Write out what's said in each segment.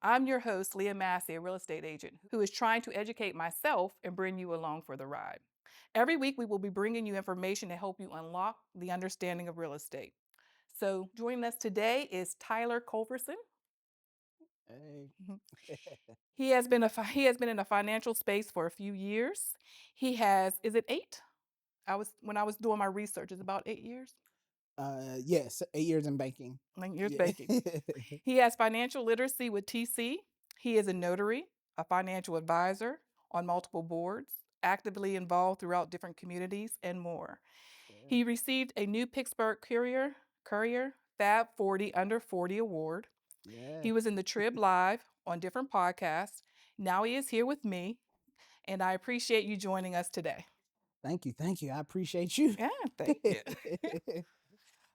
I'm your host, Leah Massey, a real estate agent who is trying to educate myself and bring you along for the ride. Every week, we will be bringing you information to help you unlock the understanding of real estate. So, joining us today is Tyler Coulverson. Hey. Mhm. He has been in the financial space for a few years. He has, is it 8? When I was doing my research, it's about 8 years. Yes, 8 years in banking. 9 years Yeah. banking. He has financial literacy with TC. He is a notary, a financial advisor on multiple boards, actively involved throughout different communities, and more. Yeah. He received a new Pittsburgh Courier Fab 40 Under 40 award. Yeah. He was in the Trib Live on different podcasts. Now he is here with me, and I appreciate you joining us today. Thank you. Thank you. I appreciate you. Yeah, thank you.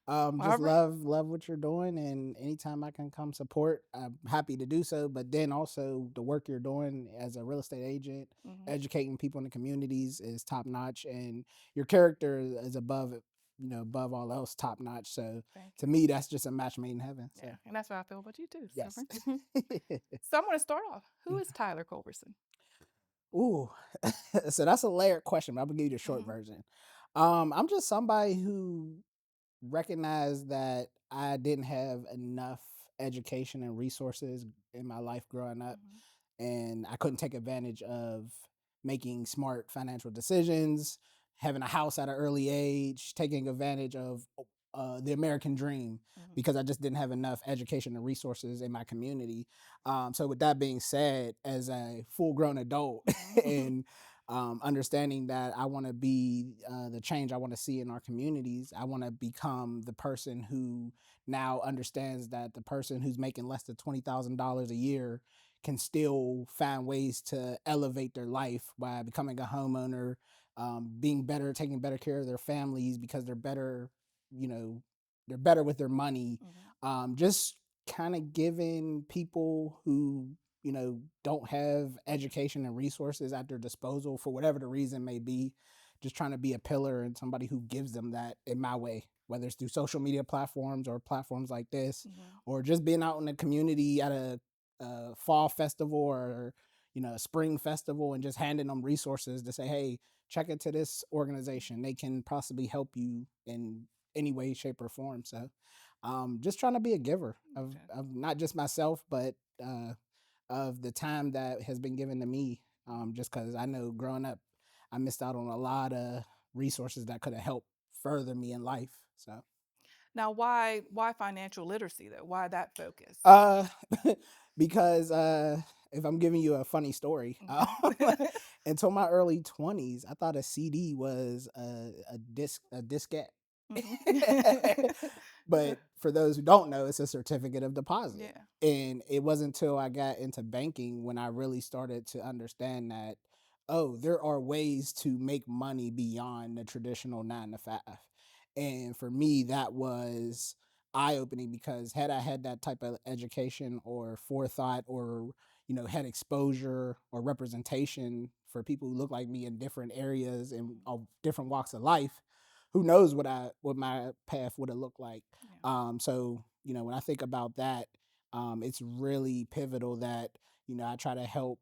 All Just right. love what you're doing, and anytime I can come support, I'm happy to do so. But then also the work you're doing as a real estate agent, Mhm. educating people in the communities is top notch, and your character is above it, above all else, top notch. So Thank to you. me, that's just a match made in heaven. Yeah, So and that's what I feel about you too. So, yes. so I'm going to start off. Who is Tyler Culverson? Ooh, so that's a layered question, but I'm gonna give you the short Hmm. version. I'm just somebody who recognized that I didn't have enough education and resources in my life growing up, Hmm. and I couldn't take advantage of making smart financial decisions, having a house at an early age, taking advantage of the American dream Hmm. because I just didn't have enough education and resources in my community. So, with that being said, as a full grown adult Hmm. and understanding that I want to be the change I want to see in our communities, I want to become the person who now understands that the person who's making less than $20,000 a year can still find ways to elevate their life by becoming a homeowner, being better, taking better care of their families because they're better, you know, they're better with their money. Hmm. Just kind of giving people who, don't have education and resources at their disposal for whatever the reason may be, just trying to be a pillar and somebody who gives them that in my way, whether it's through social media platforms or platforms like this, Hmm. or just being out in the community at a fall festival or a spring festival and just handing them resources to say, hey, check into this organization, they can possibly help you in any way, shape, or form. So just trying to be a giver of, Okay. of not just myself, but of the time that has been given to me. Mhm. Just because I know growing up, I missed out on a lot of resources that could have helped further me in life. So, Now, why financial literacy though? Why that focus? uh, because if I'm giving you a funny story, Okay. until my early 20s, I thought a CD was a diskette. Mhm. But for those who don't know, it's a certificate of deposit. Yeah. And it wasn't until I got into banking when I really started to understand that, oh, there are ways to make money beyond the traditional 9 to 5. And for me, that was eye opening because had I had that type of education or forethought or, had exposure or representation for people who look like me in different areas and Mhm. of different walks of life, who knows what my path would have looked like. Yeah. So when I think about that, it's really pivotal that I try to help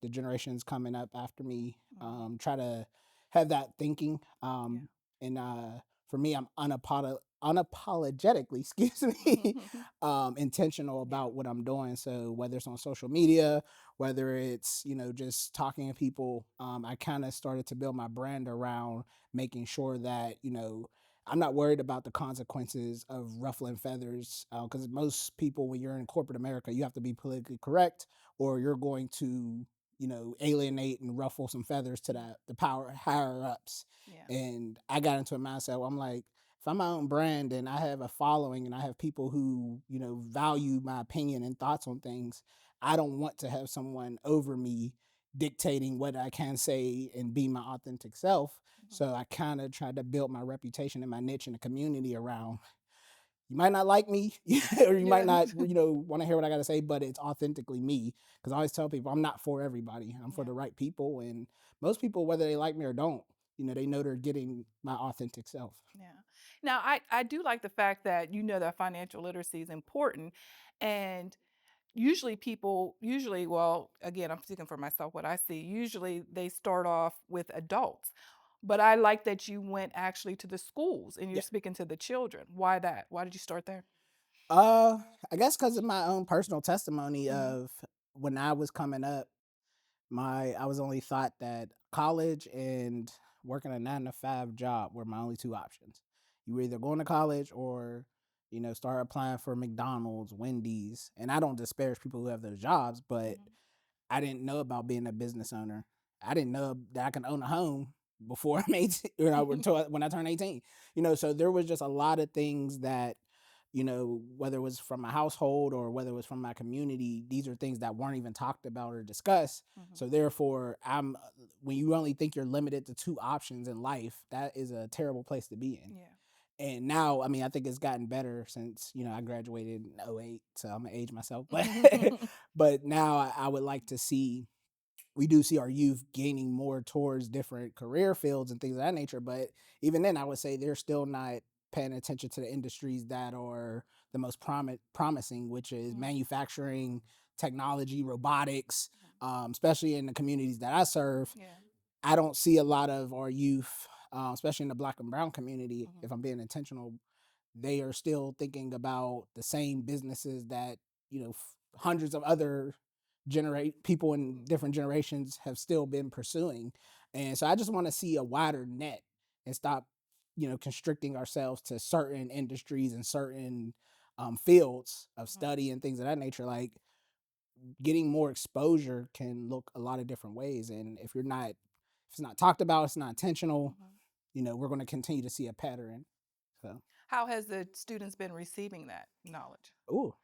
the generations coming up after me, Mhm. try to have that thinking. Yeah. And For me, I'm unapologetically, excuse me, intentional Yeah. about what I'm doing. So whether it's on social media, whether it's just talking to people, I kind of started to build my brand around making sure that I'm not worried about the consequences of ruffling feathers, because most people, when you're in corporate America, you have to be politically correct, or you're going to alienate and ruffle some feathers to Mhm. the power higher ups. Yeah. And I got into a mindset where I'm like, if I'm my own brand and I have a following and I have people who value my opinion and thoughts on things, I don't want to have someone over me dictating what I can say and be my authentic self. Mhm. So I kind of tried to build my reputation and my niche in the community around, you might not like me or you might Yeah. not, want to hear what I got to say, but it's authentically me. Because I always tell people I'm not for everybody. I'm for Yeah. the right people. And most people, whether they like me or don't, they know they're getting my authentic self. Yeah. Now, I do like the fact that you know that financial literacy is important, and usually people usually well, again, I'm speaking for myself, what I see, usually they start off with adults. But I like that you went actually to the schools and you're Yeah. speaking to the children. Why that? Why did you start there? Uh, I guess because of my own personal testimony Mhm, of when I was coming up, I was only thought that college and working a 9 to 5 job were my only two options. You were either going to college or, start applying for McDonald's, Wendy's. And I don't disparage people who have those jobs, but mhm, I didn't know about being a business owner. I didn't know that I can own a home before I'm 18, when I turned 18. So there was just a lot of things that, whether it was from my household or whether it was from my community, these are things that weren't even talked about or discussed. mhm. So therefore, when you only think you're limited to two options in life, that is a terrible place to be in. Yeah. And now, I mean, I think it's gotten better since, I graduated in '08, so I'm gonna age myself. But but now I would like to see we do see our youth gaining more towards different career fields and things of that nature. But even then, I would say they're still not paying attention to the industries that are the most promising, which is Mhm, manufacturing, technology, robotics, mhm. especially in the communities that I serve. Yeah. I don't see a lot of our youth, especially in the Black and Brown community, Mhm, if I'm being intentional, they are still thinking about the same businesses that hundreds of other generate people in different generations have still been pursuing. And so I just want to see a wider net and stop constricting ourselves to certain industries and certain fields of mhm, study and things of that nature. Like, getting more exposure can look a lot of different ways, and if it's not talked about, it's not intentional, mhm. we're going to continue to see a pattern. So How has the students been receiving that knowledge? ooh.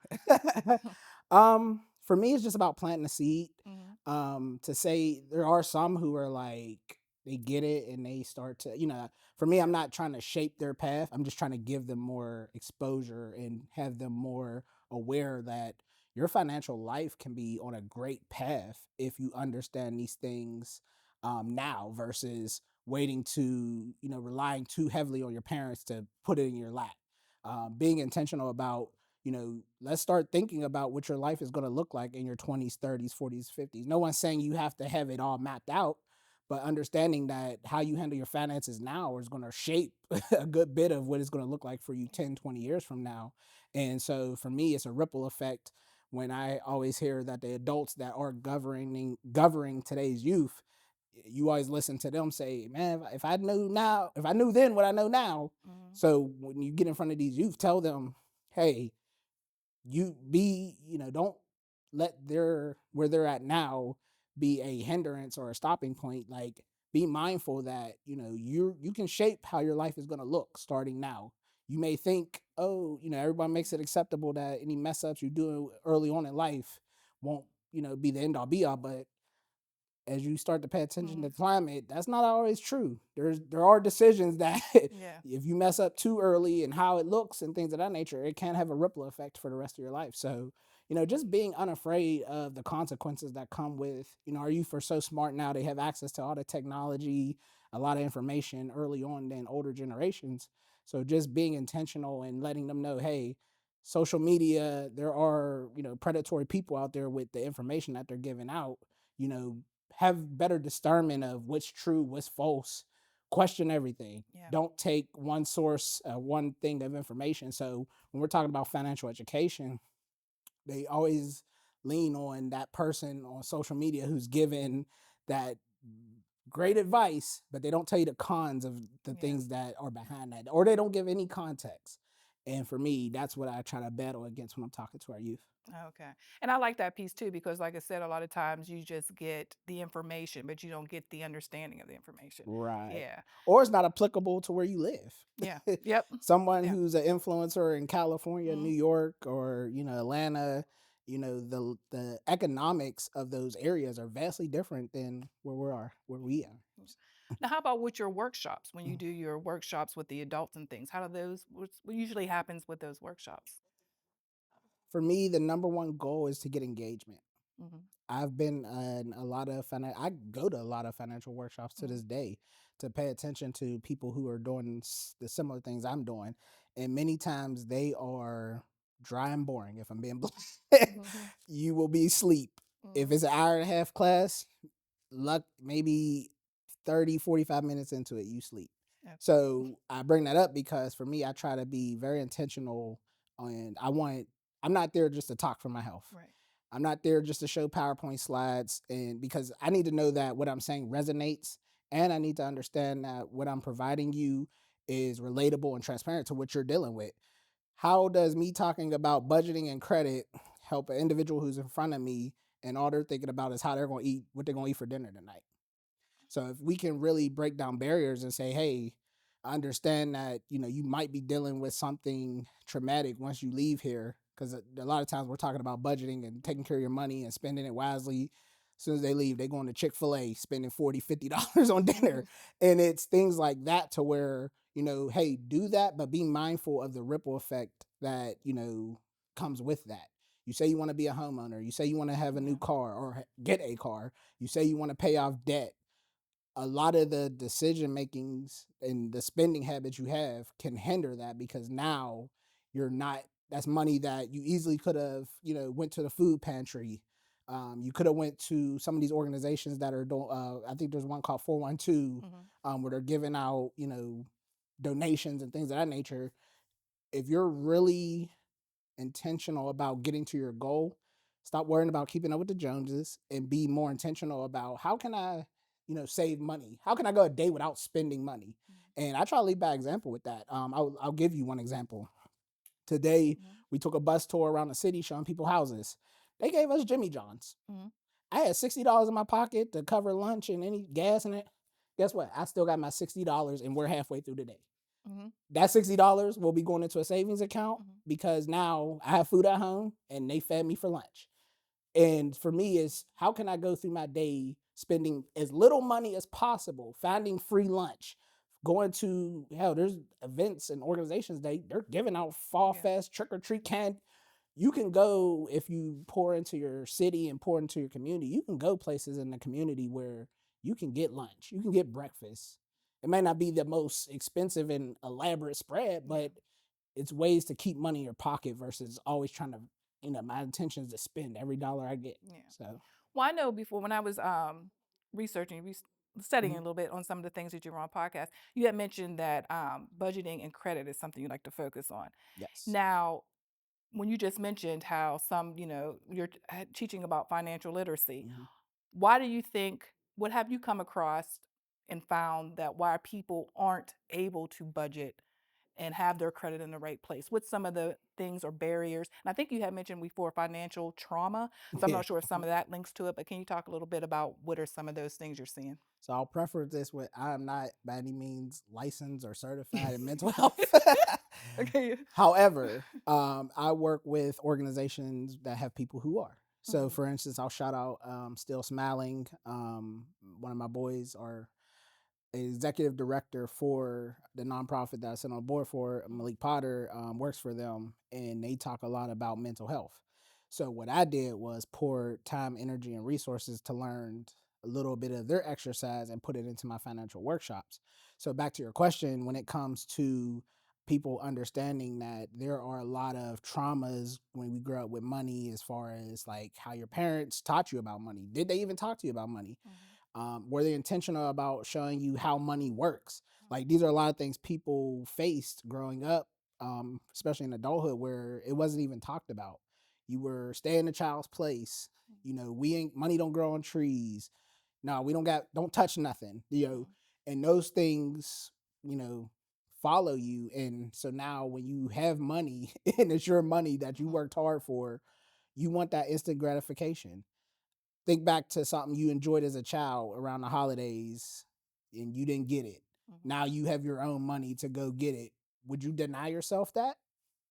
For me, it's just about planting a seed. Mhm, To say there are some who are like they get it and they start to, for me, I'm not trying to shape their path. I'm just trying to give them more exposure and have them more aware that your financial life can be on a great path if you understand these things now versus waiting to, relying too heavily on your parents to put it in your lap. Being intentional about let's start thinking about what your life is going to look like in your 20s, 30s, 40s, 50s. No one's saying you have to have it all mapped out, but understanding that how you handle your finances now is going to shape a good bit of what it's going to look like for you mhm, 10, 20 years from now. And so for me, it's a ripple effect when I always hear that the adults that are governing today's youth, you always listen to them say, man, if I knew now, if I knew then what I know now. mhm, So when you get in front of these youth, tell them, hey, don't let their where they're at now be a hindrance or a stopping point. Like, be mindful that you can shape how your life is going to look starting now. You may think, oh, everybody makes it acceptable that any mess ups you do early on in life won't be the end all be all, but as you start to pay attention to mhm. climate, that's not always true. There are decisions that Yeah. if you mess up too early and how it looks and things of that nature, it can have a ripple effect for the rest of your life. So, just being unafraid of the consequences that come with, our youth are so smart now, they have access to all the technology, a lot of information early on than older generations. So just being intentional and letting them know, hey, social media, there are, predatory people out there with the information that they're giving out, you know, have better discernment of what's true, what's false, question everything. Yeah. Don't take one source, one thing of information. So when we're talking about financial education, they always lean on that person on social media who's given that great advice, but they don't tell you the cons of the Yeah. things that are behind that, or they don't give any context. And for me, that's what I try to battle against when I'm talking to our youth. Okay. And I like that piece too, because like I said, a lot of times you just get the information, but you don't get the understanding of the information. Right. Yeah. Or it's not applicable to where you live. Yeah. Yep. Someone Yeah. who's an influencer in California, New Mhm. York, or Atlanta, the economics of those areas are vastly different than where we are. Mm. Now, how about with your workshops? When you Mhm. do your workshops with the adults and things, how do those, what usually happens with those workshops? For me, the number one goal is to get engagement. Hmm. I've been in I go to a lot of financial workshops to Hmm. this day to pay attention to people who are doing the similar things I'm doing. And many times they are dry and boring. If I'm being blunt, Mhm. you will be asleep. If Mhm. it's an hour and a half class, luck maybe 30, 45 minutes into it, you sleep. Absolutely. So I bring that up because for me, I try to be very intentional and I'm not there just to talk for my health. Right. I'm not there just to show PowerPoint slides and because I need to know that what I'm saying resonates and I need to understand that what I'm providing you is relatable and transparent to what you're dealing with. How does me talking about budgeting and credit help an individual who's in front of me and all they're thinking about is how they're going to eat, what they're going to eat for dinner tonight? So if we can really break down barriers and say, hey, I understand that, you might be dealing with something traumatic once you leave here. Because a lot of times we're talking about budgeting and taking care of your money and spending it wisely. As soon as they leave, they're going to Chick-fil-A, spending $40, $50 on dinner. Mhm. And it's things like that to where, hey, do that, but be mindful of the ripple effect that, comes with that. You say you want to be a homeowner. You say you want to have a new Yeah. car or get a car. You say you want to pay off debt. A lot of the decision makings and the spending habits you have can hinder that because now you're not that's money that you easily could have went to the food pantry. You could have went to some of these organizations that are doing I think there's one called 412 Mhm. where they're giving out donations and things of that nature. If you're really intentional about getting to your goal, stop worrying about keeping up with the Joneses and be more intentional about how can I, save money? How can I go a day without spending money? And I try to lead by example with that. I'll give you one example. Today, Mhm. we took a bus tour around the city showing people houses. They gave us Jimmy John's. Mhm. I had $60 in my pocket to cover lunch and any gas in it. Guess what? I still got my $60 and we're halfway through the day. Mhm. That $60 will be going into a savings account Mhm. because now I have food at home and they fed me for lunch. And for me, is how can I go through my day spending as little money as possible, finding free lunch, going to hell, there's events and organizations they're giving out fall Yeah. fest, trick or treat can. You can go if you pour into your city and pour into your community, you can go places in the community where you can get lunch, you can get breakfast. It may not be the most expensive and elaborate spread, Yeah. but it's ways to keep money in your pocket versus always trying to, my intention is to spend every dollar I get. Yeah. So, Well, I know before when I was researching, studying a mhm, little bit on some of the things that you were on podcast, you had mentioned that budgeting and credit is something you like to focus on. yes. Now, when you just mentioned how some, you're teaching about financial literacy, Mhm. why do you think, what have you come across and found that why people aren't able to budget and have their credit in the right place? What's some of the things or barriers? And I think you had mentioned before financial trauma. So I'm Yeah. not sure if some of that links to it, but can you talk a little bit about what are some of those things you're seeing? So I'll preface this with I am not by any means licensed or certified in mental health. Okay. However, I work with organizations that have people who are. So, Mhm. for instance, I'll shout out Still Smiling. One of my boys are executive director for the nonprofit that I sit on board for, Mhm. Malik Potter, works for them, and they talk a lot about mental health. So what I did was pour time, energy, and resources to learn a little bit of their exercise and put it into my financial workshops. So back to your question, when it comes to people understanding that there are a lot of traumas when we grow up with money, as far as like how your parents taught you about money. Did they even talk to you about money? Mhm. Were they intentional about showing you how money works? Mhm. Like these are a lot of things people faced growing up, especially in adulthood, where it wasn't even talked about. You were stay in the child's place. We ain't money don't grow on trees. No, we don't touch nothing. Mhm. And those things, you know, follow you. And so now when you have money and it's your money that you Mhm. worked hard for, you want that instant gratification. Think back to something you enjoyed as a child around the holidays and you didn't get it. Mhm. Now you have your own money to go get it. Would you deny yourself that?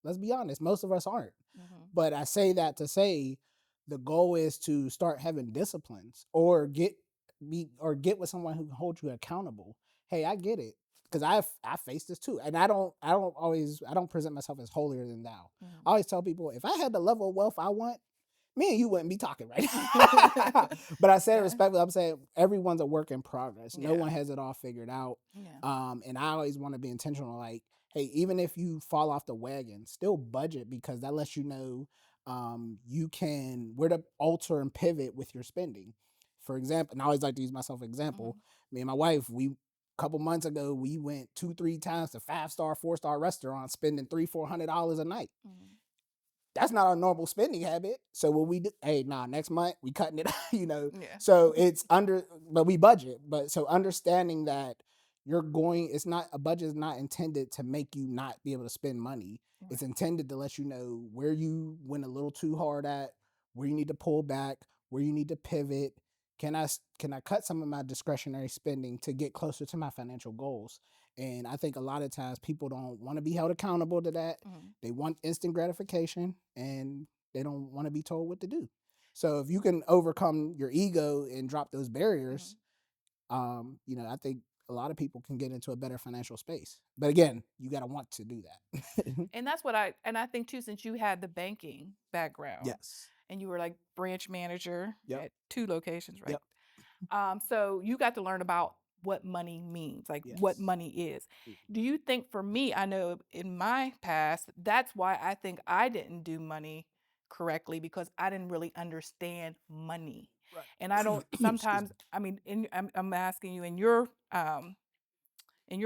Let's be honest, most of us aren't. Mhm. But I say that to say the goal is to start having disciplines or get with someone who can hold you accountable. Hey, I get it. Because I faced this too. And I don't present myself as holier than thou. Mhm. I always tell people if I had the level of wealth I want, me and you wouldn't be talking right now. Mhm. But I say it Yeah. respectfully. I'm saying everyone's a work in progress. No Yeah. one has it all figured out. Yeah. And I always want to be intentional. Like, hey, even if you fall off the wagon, still budget, because that lets you know you can where to alter and pivot with your spending. For example, and I always like to use myself as example. Mhm. Me and my wife, we couple months ago, we went 2, 3 times to 5-star, 4-star restaurants, spending $300-400 a night. Mhm. That's not our normal spending habit. So what we do, hey, nah, next month we cutting it, Yeah. So it's under, but we budget. But so understanding that it's not, a budget is not intended to make you not be able to spend money. It's Right. intended to let you know where you went a little too hard at, where you need to pull back, where you need to pivot. Can I cut some of my discretionary spending to get closer to my financial goals? And I think a lot of times people don't want to be held accountable to that. Mhm. They want instant gratification, and they don't want to be told what to do. So if you can overcome your ego and drop those barriers, Mhm. I think a lot of people can get into a better financial space. But again, you got to want to do that. And that's what I think too, since you had the banking background Yes. and you were like branch manager Yep. at 2 locations, right? Yep. So you got to learn about what money means, like what Yes. money is. Do you think, for me, I know in my past, that's why I think I didn't do money correctly, because I didn't really understand money. And I Right. don't Excuse sometimes, me. I mean, I'm asking you in your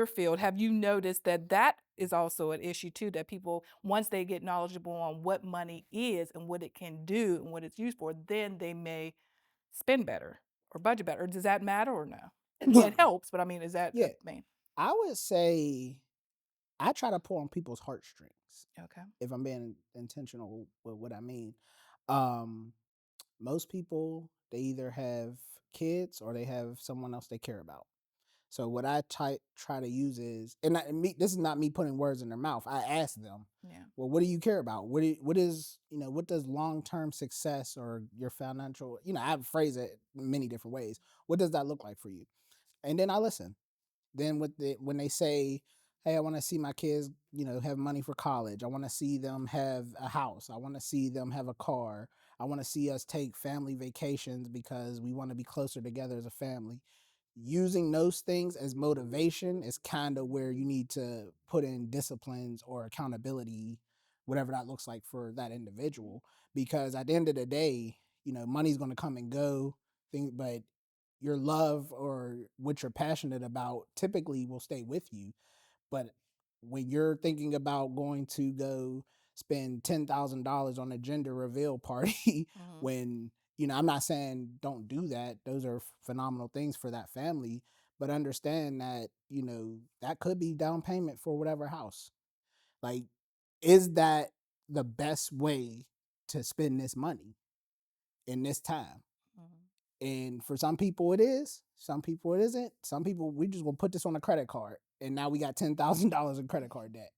field, have you noticed that that is also an issue too? That people, once they get knowledgeable on what money is and what it can do and what it's used for, then they may spend better or budget better. Or does that matter or no? Well, it helps, but I mean, is that a Yeah. main? I would say I try to pull on people's heartstrings, Okay. if I'm being intentional with what I mean. Um, Most people, they either have kids or they have someone else they care about. So what I try to use is, this is not me putting words in their mouth. I ask them, Yeah. well, what do you care about? What does long term success or your financial, I phrase it many different ways. What does that look like for you? And then I listen. Then when they say, "Hey, I want to see my kids, have money for college. I want to see them have a house. I want to see them have a car. I want to see us take family vacations because we want to be closer together as a family." Using those things as motivation is kind of where you need to put in disciplines or accountability, whatever that looks like for that individual. Because at the end of the day, money's going to come and go, but your love or what you're passionate about typically will stay with you. But when you're thinking about going to go spend $10,000 on a gender reveal party, Mm-hmm. when, I'm not saying don't do that, those are phenomenal things for that family, but understand that, that could be down payment for whatever house. Like, is that the best way to spend this money in this time? Mm-hmm. And for some people it is, some people it isn't. Some people, we just gonna put this on a credit card, and now we got $10,000 in credit card debt.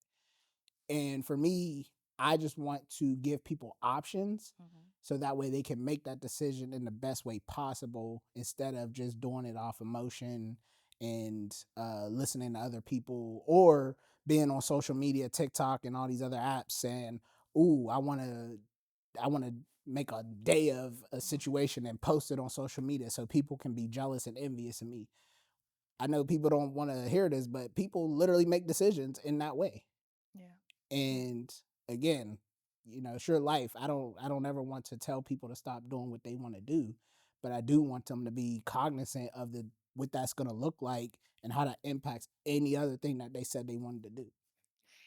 And for me, I just want to give people options Mm-hmm. so that way they can make that decision in the best way possible, instead of just doing it off emotion and listening to other people, or being on social media, TikTok, and all these other apps saying, "Ooh, I want to make a day of a Mm-hmm. situation and post it on social media so people can be jealous and envious of me." I know people don't want to hear this, but people literally make decisions in that way. Yeah. Yeah. And again, sure, life, I don't ever want to tell people to stop doing what they want to do, but I do want them to be cognizant of the what that's going to look like and how that impacts any other thing that they said they wanted to do.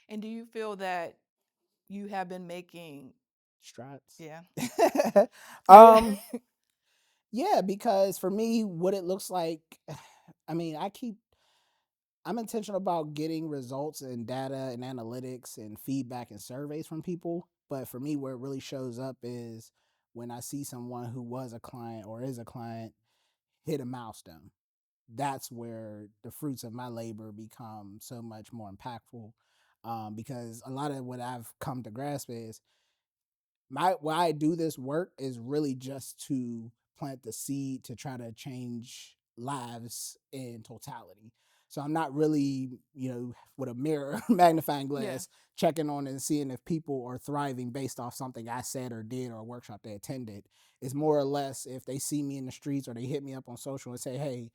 And do you feel that you have been making, Strides. yeah, you, um yeah, because for me, what it looks like, I mean, I'm intentional about getting results and data and analytics and feedback and surveys from people. But for me, where it really shows up is when I see someone who was a client or is a client hit a milestone. That's where the fruits of my labor become so much more impactful. Because a lot of what I've come to grasp is my why I do this work is really just to plant the seed to try to change lives in totality. So I'm not really, with a mirror magnifying yeah. glass checking on and seeing if people are thriving based off something I said or did or a workshop they attended. It's more or less if they see me in the streets or they hit me up on social and say, "Hey,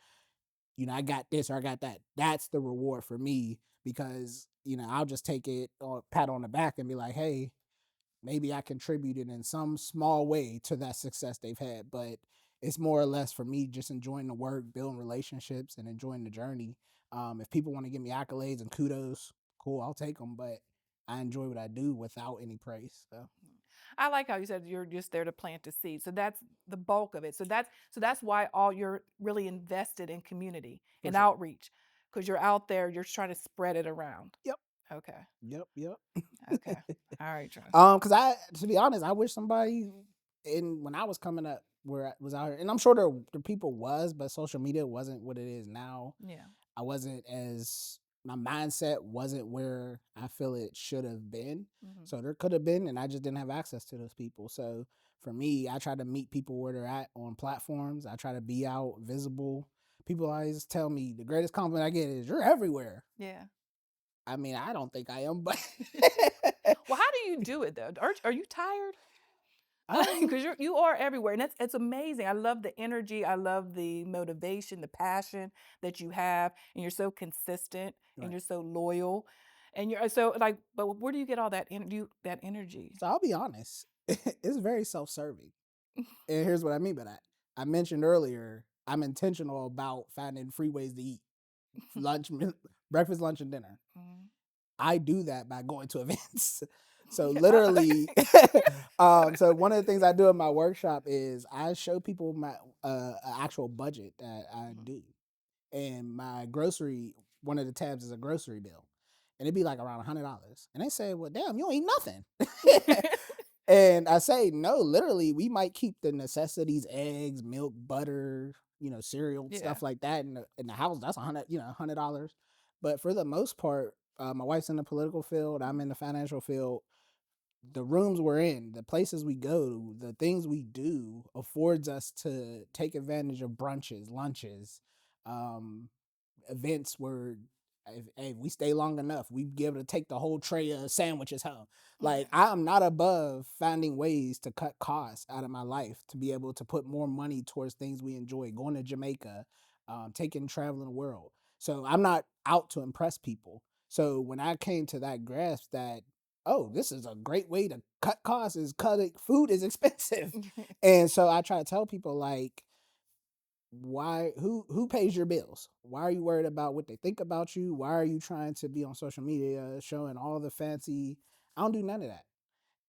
I got this or I got that. That's the reward for me because, I'll just take it or pat on the back and be like, hey, maybe I contributed in some small way to that success they've had. But it's more or less for me just enjoying the work, building relationships, and enjoying the journey. If people want to give me accolades and kudos, cool, I'll take them. But I enjoy what I do without any praise. So I like how you said you're just there to plant the seed. So that's the bulk of it. So that's why all you're really invested in community for and sure. outreach, because you're out there, you're trying to spread it around. Yep. Okay. Yep. Okay. All right, John. Because to be honest, I wish somebody when I was coming up where I was out here, and I'm sure the people was, but social media wasn't what it is now. Yeah. I wasn't as my mindset wasn't where I feel it should have been. Hmm. So there could have been, and I just didn't have access to those people. So for me, I try to meet people where they're at on platforms. I try to be out visible. People always tell me the greatest compliment I get is you're everywhere. Yeah. I mean, I don't think I am, but Well, how do you do it though? Are you tired? um, Because you are everywhere, and it's amazing. I love the energy. I love the motivation, the passion that you have, and you're so consistent, and right. you're so loyal, and you're so like. But where do you get all that energy? So I'll be honest, it's very self-serving. And here's what I mean by that. I mentioned earlier, I'm intentional about finding free ways to eat lunch, breakfast, lunch, and dinner. Mhm. I do that by going to events. So Yeah, literally, so one of the things I do in my workshop is I show people my actual budget that I Mhm. do, and my grocery one of the tabs is a grocery bill, and it'd be like around $100, and they say, "Well, damn, you don't eat nothing." And I say, no, literally, we might keep the necessities, eggs, milk, butter, cereal, Yeah. stuff like that in the house. That's $100. But for the most part, my wife's in the political field. I'm Mhm. in the financial field. The rooms we're in, the places we go, the things we do affords us to take advantage of brunches, lunches, um, events where if we stay long enough, we be able to take the whole tray of sandwiches home. Like Yeah. I'm not above finding ways to cut costs out of my life to be able to put more money towards things we enjoy, going to Jamaica, taking traveling the world. So I'm not out to impress people. So when I came to that grasp that, oh, this is a great way to cut costs is cutting food is expensive. And so I try to tell people like, why who pays your bills? Why are you worried about what they think about you? Why are you trying to be on social media showing all the fancy? I don't do none of that.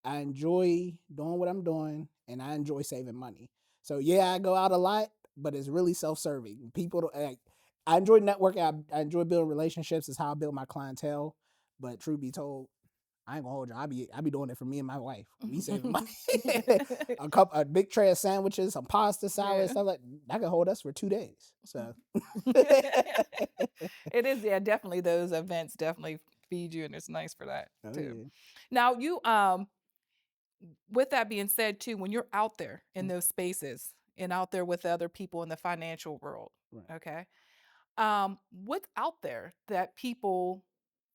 I enjoy doing what I'm doing and I enjoy saving money. So yeah, I go out a lot, but it's really self-serving. I enjoy networking. I enjoy building relationships. Is how I build my clientele. But truth be told, I ain't gonna hold you. I be doing it for me and my wife. We saving money. A big tray of sandwiches, some pasta salad, Yeah. stuff like that can hold us for 2 days. So It is, yeah, definitely those events definitely feed you, and it's nice for that oh too. yeah. Now you with that being said too, when you're out there in Mm, those spaces and out there with other people in the financial world, right. okay? What's out there that people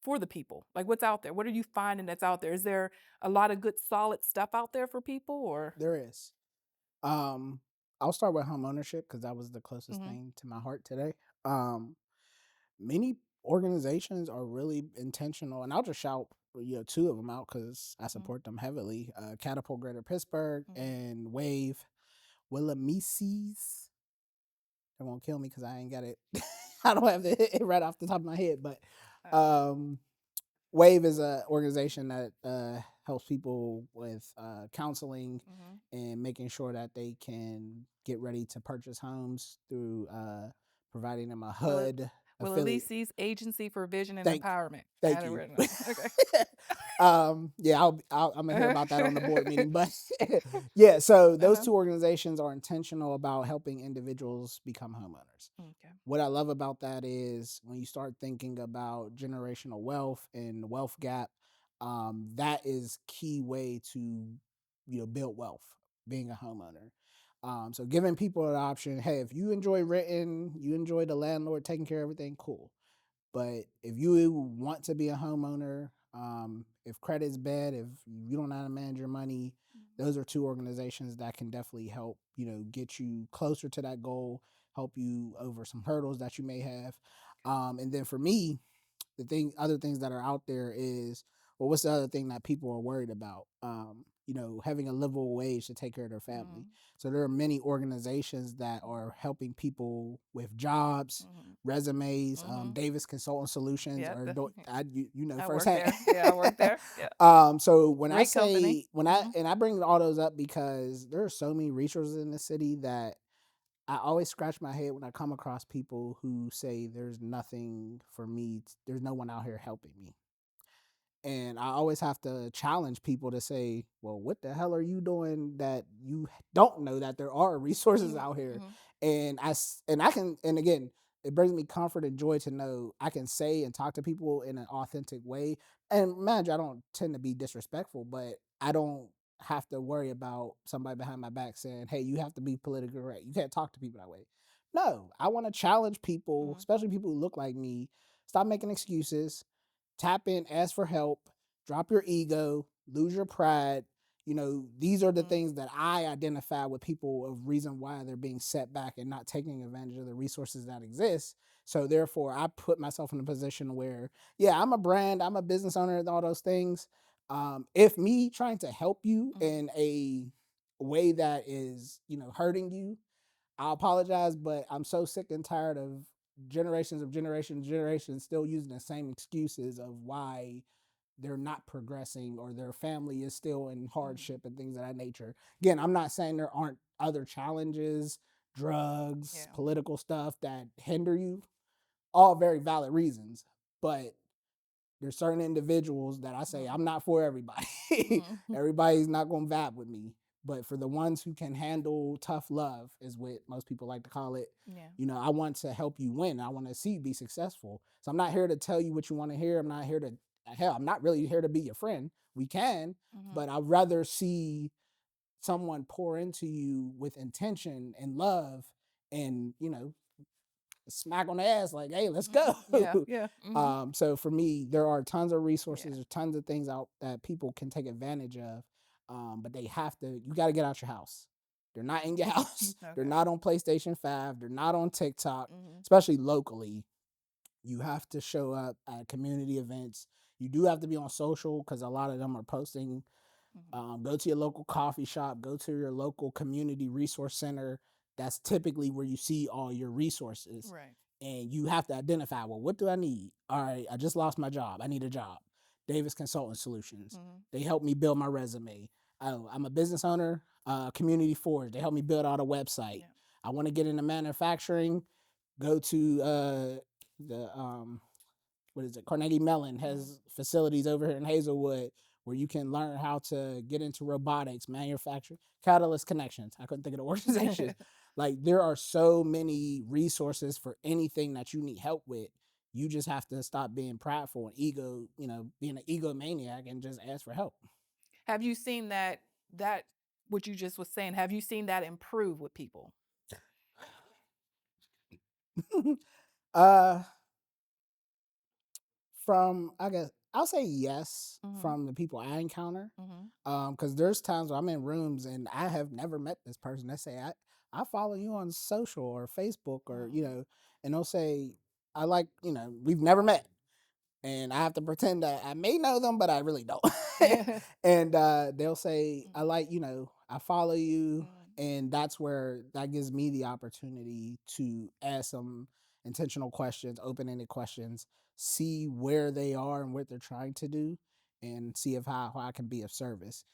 for the people? Like what's out there? What are you finding that's out there? Is there a lot of good solid stuff out there for people or There is. Um, I'll start with home ownership because that was the closest Mhm. thing to my heart today. Many organizations are really intentional, and I'll just shout two of them out because I Mhm. support them heavily. Catapult Greater Pittsburgh Mhm. and Wave Willamieses. They won't kill me because I ain't got it. I don't have it right off the top of my head, but Uh, um, Wave is a organization that helps people with counseling mhm. and making sure that they can get ready to purchase homes through providing them a Will it HUD will affiliate. Elise's Agency for Vision and Thank, Empowerment. I thank had it you. written down. Okay. Yeah, I'm gonna hear about that on the board meeting, but yeah, so those Uh-huh. two organizations are intentional about helping individuals become homeowners. Okay. What I love about that is when you start thinking about generational wealth and the wealth gap, that is key way to build wealth, being a homeowner. So giving people an option, hey, if you enjoy renting, you enjoy the landlord taking care of everything, cool. But if you want to be a homeowner, If credit's bad, if you don't know how to manage your money, Mhm. those are two organizations that can definitely help, get you closer to that goal, help you over some hurdles that you may have. And then for me, other things that are out there is, well, what's the other thing that people are worried about? Having a livable wage to take care of their family. Mhm. So there are many organizations that are helping people with jobs, Mhm. resumes. Mhm. Davis Consultant Solutions, Yeah, or you know I work firsthand. there. Yeah, I work there. Yeah. So when I Great company. say when I Mhm. and I bring all those up because there are so many resources in the city that I always scratch my head when I come across people who say there's nothing for me. There's no one out here helping me. And I always have to challenge people to say, well, what the hell are you doing that you don't know that there are resources Mhm. out here? Mhm. And I can, and again, it brings me comfort and joy to know I can say and talk to people in an authentic way. And mind you, I don't tend to be disrespectful, but I don't have to worry about somebody behind my back saying, hey, you have to be politically correct. You can't talk to people that way. No, I want to challenge people, Mhm. especially people who look like me. Stop making excuses, tap in, ask for help, drop your ego, lose your pride. These are the Mhm. things that I identify with people of reason why they're being set back and not taking advantage of the resources that exist. So therefore, I put myself in a position where, yeah, I'm a brand, I'm a business owner, and all those things. If me trying to help you Mhm. in a way that is, hurting you, I apologize, but I'm so sick and tired of generations still using the same excuses of why they're not progressing or their family is still in Mhm. hardship and things of that nature. Again, I'm not saying there aren't other challenges, drugs, Yeah. political stuff that hinder you, all very valid reasons, but there's certain individuals that I say Mhm. I'm not for everybody. Mhm. Everybody's not going to vibe with me. But for the ones who can handle tough love, is what most people like to call it. Yeah. I want to help you win. I want to see you be successful. So I'm not here to tell you what you want to hear. I'm not here to, hell, I'm not really here to be your friend. We can, Mhm. but I'd rather see someone pour into you with intention and love and, smack on the ass like, hey, let's go. Mhm. Yeah. Yeah. Mhm. So for me, there are tons of Yeah. resources, or tons of things out that people can take advantage of. But you got to get out your house. They're not in your house. They're Okay. not on PlayStation 5. They're not on TikTok, Mhm. especially locally. You have to show up at community events. You do have to be on social because a lot of them are posting. Mhm. Go to your local coffee shop, go to your local community resource center. That's typically where you see all your resources. Right. And you have to identify, well, what do I need? All right, I just lost my job. I need a job. Davis Consultant Solutions. Mhm. They help me build my resume. Oh, I'm a business owner, Community Forge. They help me build out a website. Yeah. I want to get into manufacturing. Go to the what is it? Carnegie Mellon Mhm. has facilities over here in Hazelwood where you can learn how to get into robotics, manufacturing, Catalyst Connections. I couldn't think of the organizations. Like there are so many resources for anything that you need help with. You just have to stop being prideful and being an egomaniac and just ask for help. Have you seen that what you just was saying, have you seen that improve with people? uh from I guess I'll say yes Mhm. from the people I encounter. Mhm. Because there's times where I'm in rooms and I have never met this person. They say, I follow you on social or Facebook or, Mhm. and they'll say, we've never met. And I have to pretend that I may know them, but I really don't. And they'll say, Mhm. I follow you. Mhm. And that's where that gives me the opportunity to ask some intentional questions, open ended questions, see where they are and what they're trying to do, and see if how I can be of service.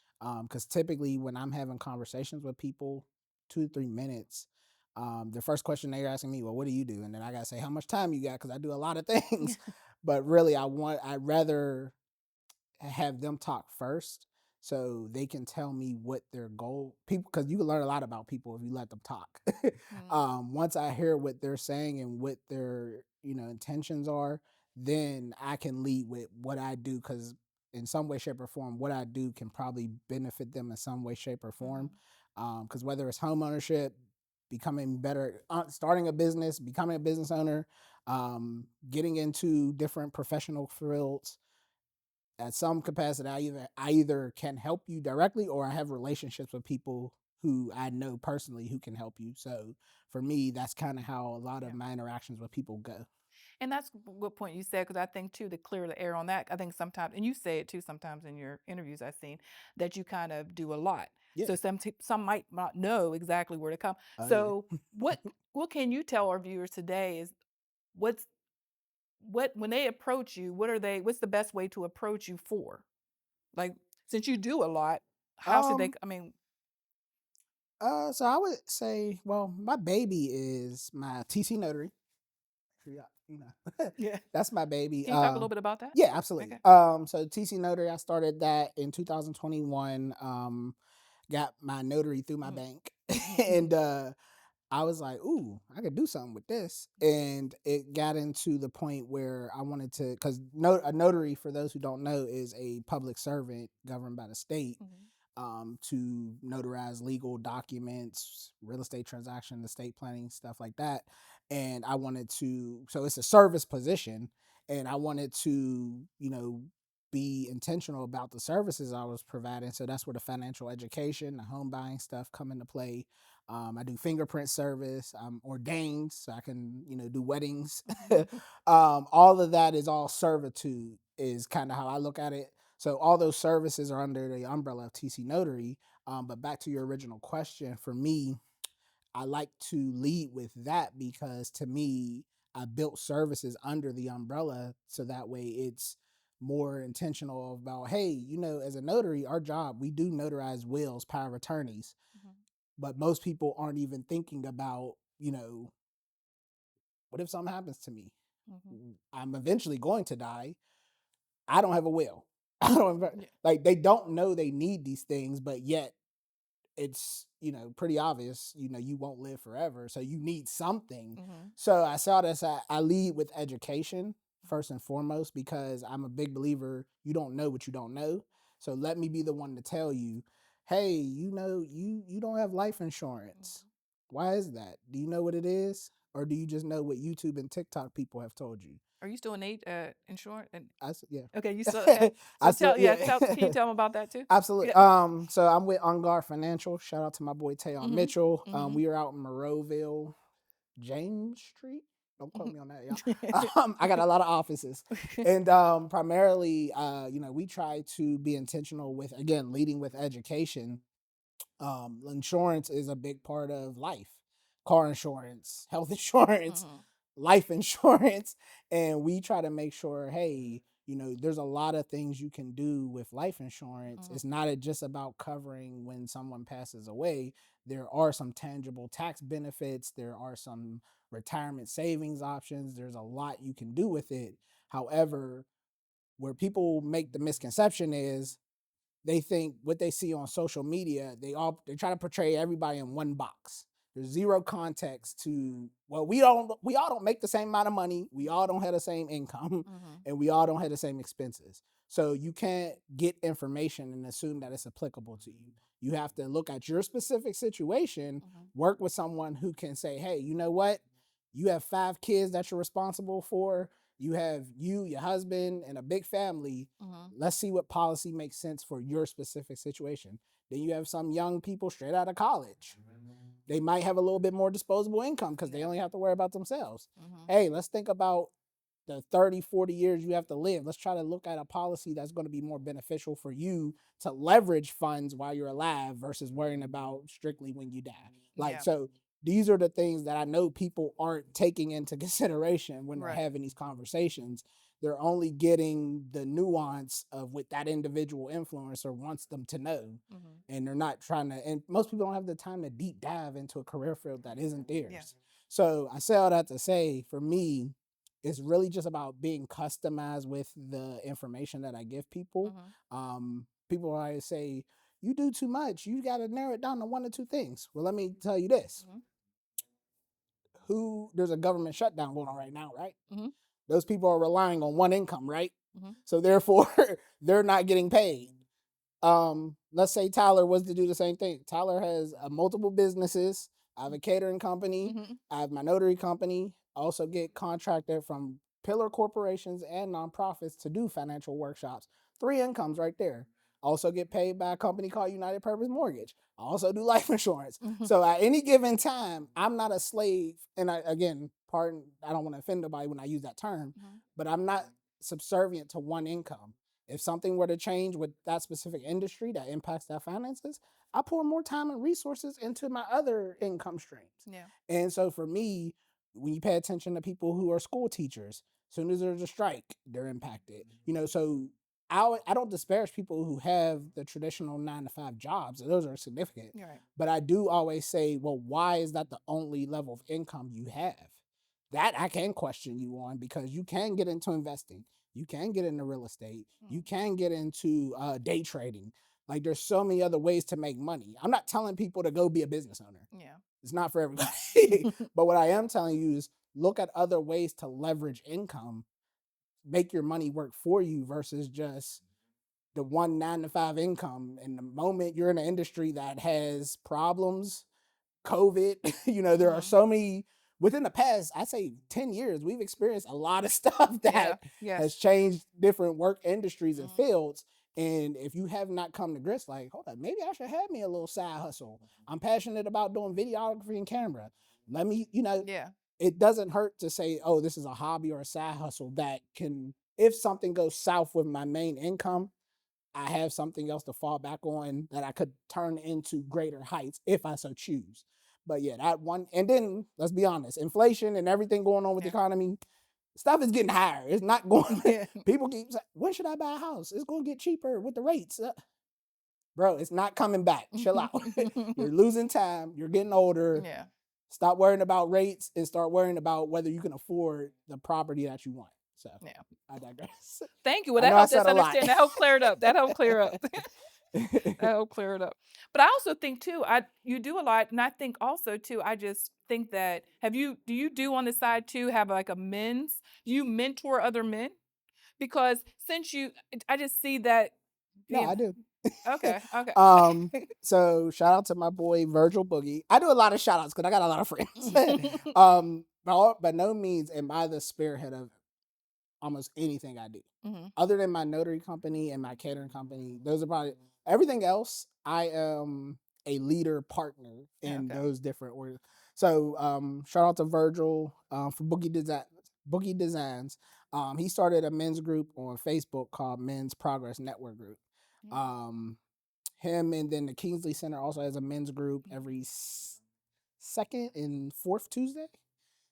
Because typically, when I'm having conversations with people, 2 to 3 minutes, the first question they're asking me, well, what do you do? And then I got to say, how much time you got? Because I do a lot of things. But really, I'd rather have them talk first so they can tell me what their goal people because you can learn a lot about people if you let them talk. Mhm. Once I hear what they're saying and what their intentions are, then I can lead with what I do because in some way, shape, or form, what I do can probably benefit them in some way, shape, or form. Mhm. Because whether it's home ownership, becoming better, starting a business, becoming a business owner, getting into different professional fields, at some capacity, I either can help you directly, or I have relationships with people who I know personally who can help you. So for me, that's kind of how a lot of Yeah. my interactions with people go. And that's a good point you said, because I think too, to clear the air on that, I think sometimes, and you say it too sometimes in your interviews I've seen, that you kind of do a lot. Yeah. So some might not know exactly where to come. Oh yeah. So what can you tell our viewers today is what's what when they approach you, what's the best way to approach you for? Like, since you do a lot, how should they um I mean, so I would say, well, my baby is my TC notary. Yeah, yeah. that's my baby. Can you talk a little bit about that? Yeah, absolutely. Okay. So TC Notary, I started that in 2021. Got my notary through my Mhm, bank, mhm, and I was like, "Ooh, I could do something with this." And it got into the point where I wanted to, because a notary, for those who don't know, is a public servant governed by the state, mhm, to notarize legal documents, real estate transaction, estate planning, stuff like that. And I wanted to, so it's a service position, and I wanted to, be intentional about the services I was providing. So that's where the financial education, the home buying stuff come into play. I do fingerprint service. I'm ordained, so I can, do weddings. mhm, All of that is all servitude, is kind of how I look at it. So all those services are under the umbrella of TC Notary. But back to your original question, for me, I like to lead with that, because to me, I built services under the umbrella, so that way it's more intentional about, hey, as a notary, our job, we do notarize wills, power of attorneys, mhm, but most people aren't even thinking about, what if something happens to me? mhm. I'm eventually going to die. I don't have a will. I don't have, Yeah. like, they don't know they need these things, but yet it's, pretty obvious, you won't live forever, so you need something. Mhm, So I saw this, I lead with education first and foremost, because I'm a big believer, you don't know what you don't know. So let me be the one to tell you, hey, you don't have life insurance. mhm. Why is that? Do you know what it is, or do you just know what YouTube and TikTok people have told you? Are you still in insurance? And Yeah. okay, you still I so still, yeah. can you tell them about that too? Absolutely. Yeah. So I'm with On Guard Financial. Shout out to my boy Tayon Mhm. Mitchell. Mhm. We are out in Monroeville, James Street. Don't quote Mhm. me on that, y'all. I got a lot of offices, and primarily, we try to be intentional with, again, leading with education. Insurance is a big part of life. Car insurance, health insurance, Mhm. life insurance, and we try to make sure, hey, there's a lot of things you can do with life insurance. It's Mhm. not just about covering when someone passes away. There are some tangible tax benefits, there are some retirement savings options, there's a lot you can do with it. However, where people make the misconception is, they think what they see on social media, they try to portray everybody in one box. There's zero context to, well, we all don't make the same amount of money, we all don't have the same income, Mhm. and we all don't have the same expenses. So you can't get information and assume that it's applicable to you. You have to look at your specific situation, Mhm. work with someone who can say, hey, you know what? You have 5 kids that you're responsible for. You have your husband, and a big family. Mhm. Let's see what policy makes sense for your specific situation. Then you have some young people straight out of college. They might have a little bit more disposable income because they Yeah. only have to worry about themselves. Mhm. Hey, let's think about the 30, 40 years you have to live. Let's try to look at a policy that's going to be more beneficial for you to leverage funds while you're alive versus worrying about strictly when you die. Like, Yeah. so these are the things that I know people aren't taking into consideration when they're Right. having these conversations. They're only getting the nuance of what that individual influencer wants them to know. Mhm. And they're not trying to, and most people don't have the time to deep dive into a career field that isn't Yeah. theirs. So I say all that to say, for me, it's really just about being customized with the information that I give people. Mhm. People always say, you do too much. You got to narrow it down to one or two things. Well, let me tell you this. Mhm. There's a government shutdown going on right now, right? Mhm. Those people are relying on one income, right? Mhm. So therefore, they're not getting paid. Let's say Tyler was to do the same thing. Tyler has multiple businesses. I have a catering company. Mhm. I have my notary company. I also get contracted from pillar corporations and nonprofits to do financial workshops. 3 incomes right there. I also get paid by a company called United Purpose Mortgage. I also do life insurance. Mhm. So at any given time, I'm not a slave. And again, pardon, I don't want to offend nobody when I use that term, Mhm. but I'm not subservient to one income. If something were to change with that specific industry that impacts that finances, I pour more time and resources into my other income streams. Yeah. And so for me, when you pay attention to people who are school teachers, as soon as there's a strike, they're impacted. So I don't disparage people who have the traditional 9 to 5 jobs. Those are significant. You're right. But I do always say, well, why is that the only level of income you have? That I can question you on, because you can get into investing. You can get into real estate. You Mm. can get into day trading. Like, there's so many other ways to make money. I'm not telling people to go be a business owner. Yeah. It's not for everybody. But what I am telling you is look at other ways to leverage income, make your money work for you versus just the one 9 to 5 income. And the moment you're in an industry that has problems, COVID, there are Mhm. so many within the past, I say 10 years, we've experienced a lot of stuff Yeah. that Yes. has changed different work industries and Mhm. fields. And if you have not come to grips, like, hold on, maybe I should have me a little side hustle. I'm passionate about doing videography and camera. Let me, Yeah. it doesn't hurt to say, oh, this is a hobby or a side hustle that can, if something goes south with my main income, I have something else to fall back on that I could turn into greater heights if I so choose. But yeah, that one. And then let's be honest, inflation and everything going on with the Yeah. economy, stuff is getting higher. It's not going. Yeah. People keep saying, when should I buy a house? It's going to get cheaper with the rates. Bro, it's not coming back. Chill out. You're losing time. You're getting older. Yeah. Stop worrying about rates and start worrying about whether you can afford the property that you want. So Yeah. I digress. Thank you. Well, I that know I helped said us a lot. understand. That helped clear it up. That helped clear up. That helped clear it up. But I also think too, you do a lot, and I think also too, I just think that do you do on the side too have like a men's? Do you mentor other men? Because since I just see that No, being I do. okay, okay. um, so shout out to my boy Virgil Boogie. I do a lot of shout outs because I got a lot of friends. By no means am I the spearhead of almost anything I do. Mhm. Other than my notary company and my catering company, those are probably everything else. I am a leader partner Yeah, in okay. those different orgs. So shout out to Virgil for Boogie Design. Boogie Designs. He started a men's group on Facebook called Men's Progress Network Group. Yeah. Um, him and then the Kingsley Center also has a men's group every second and fourth Tuesday.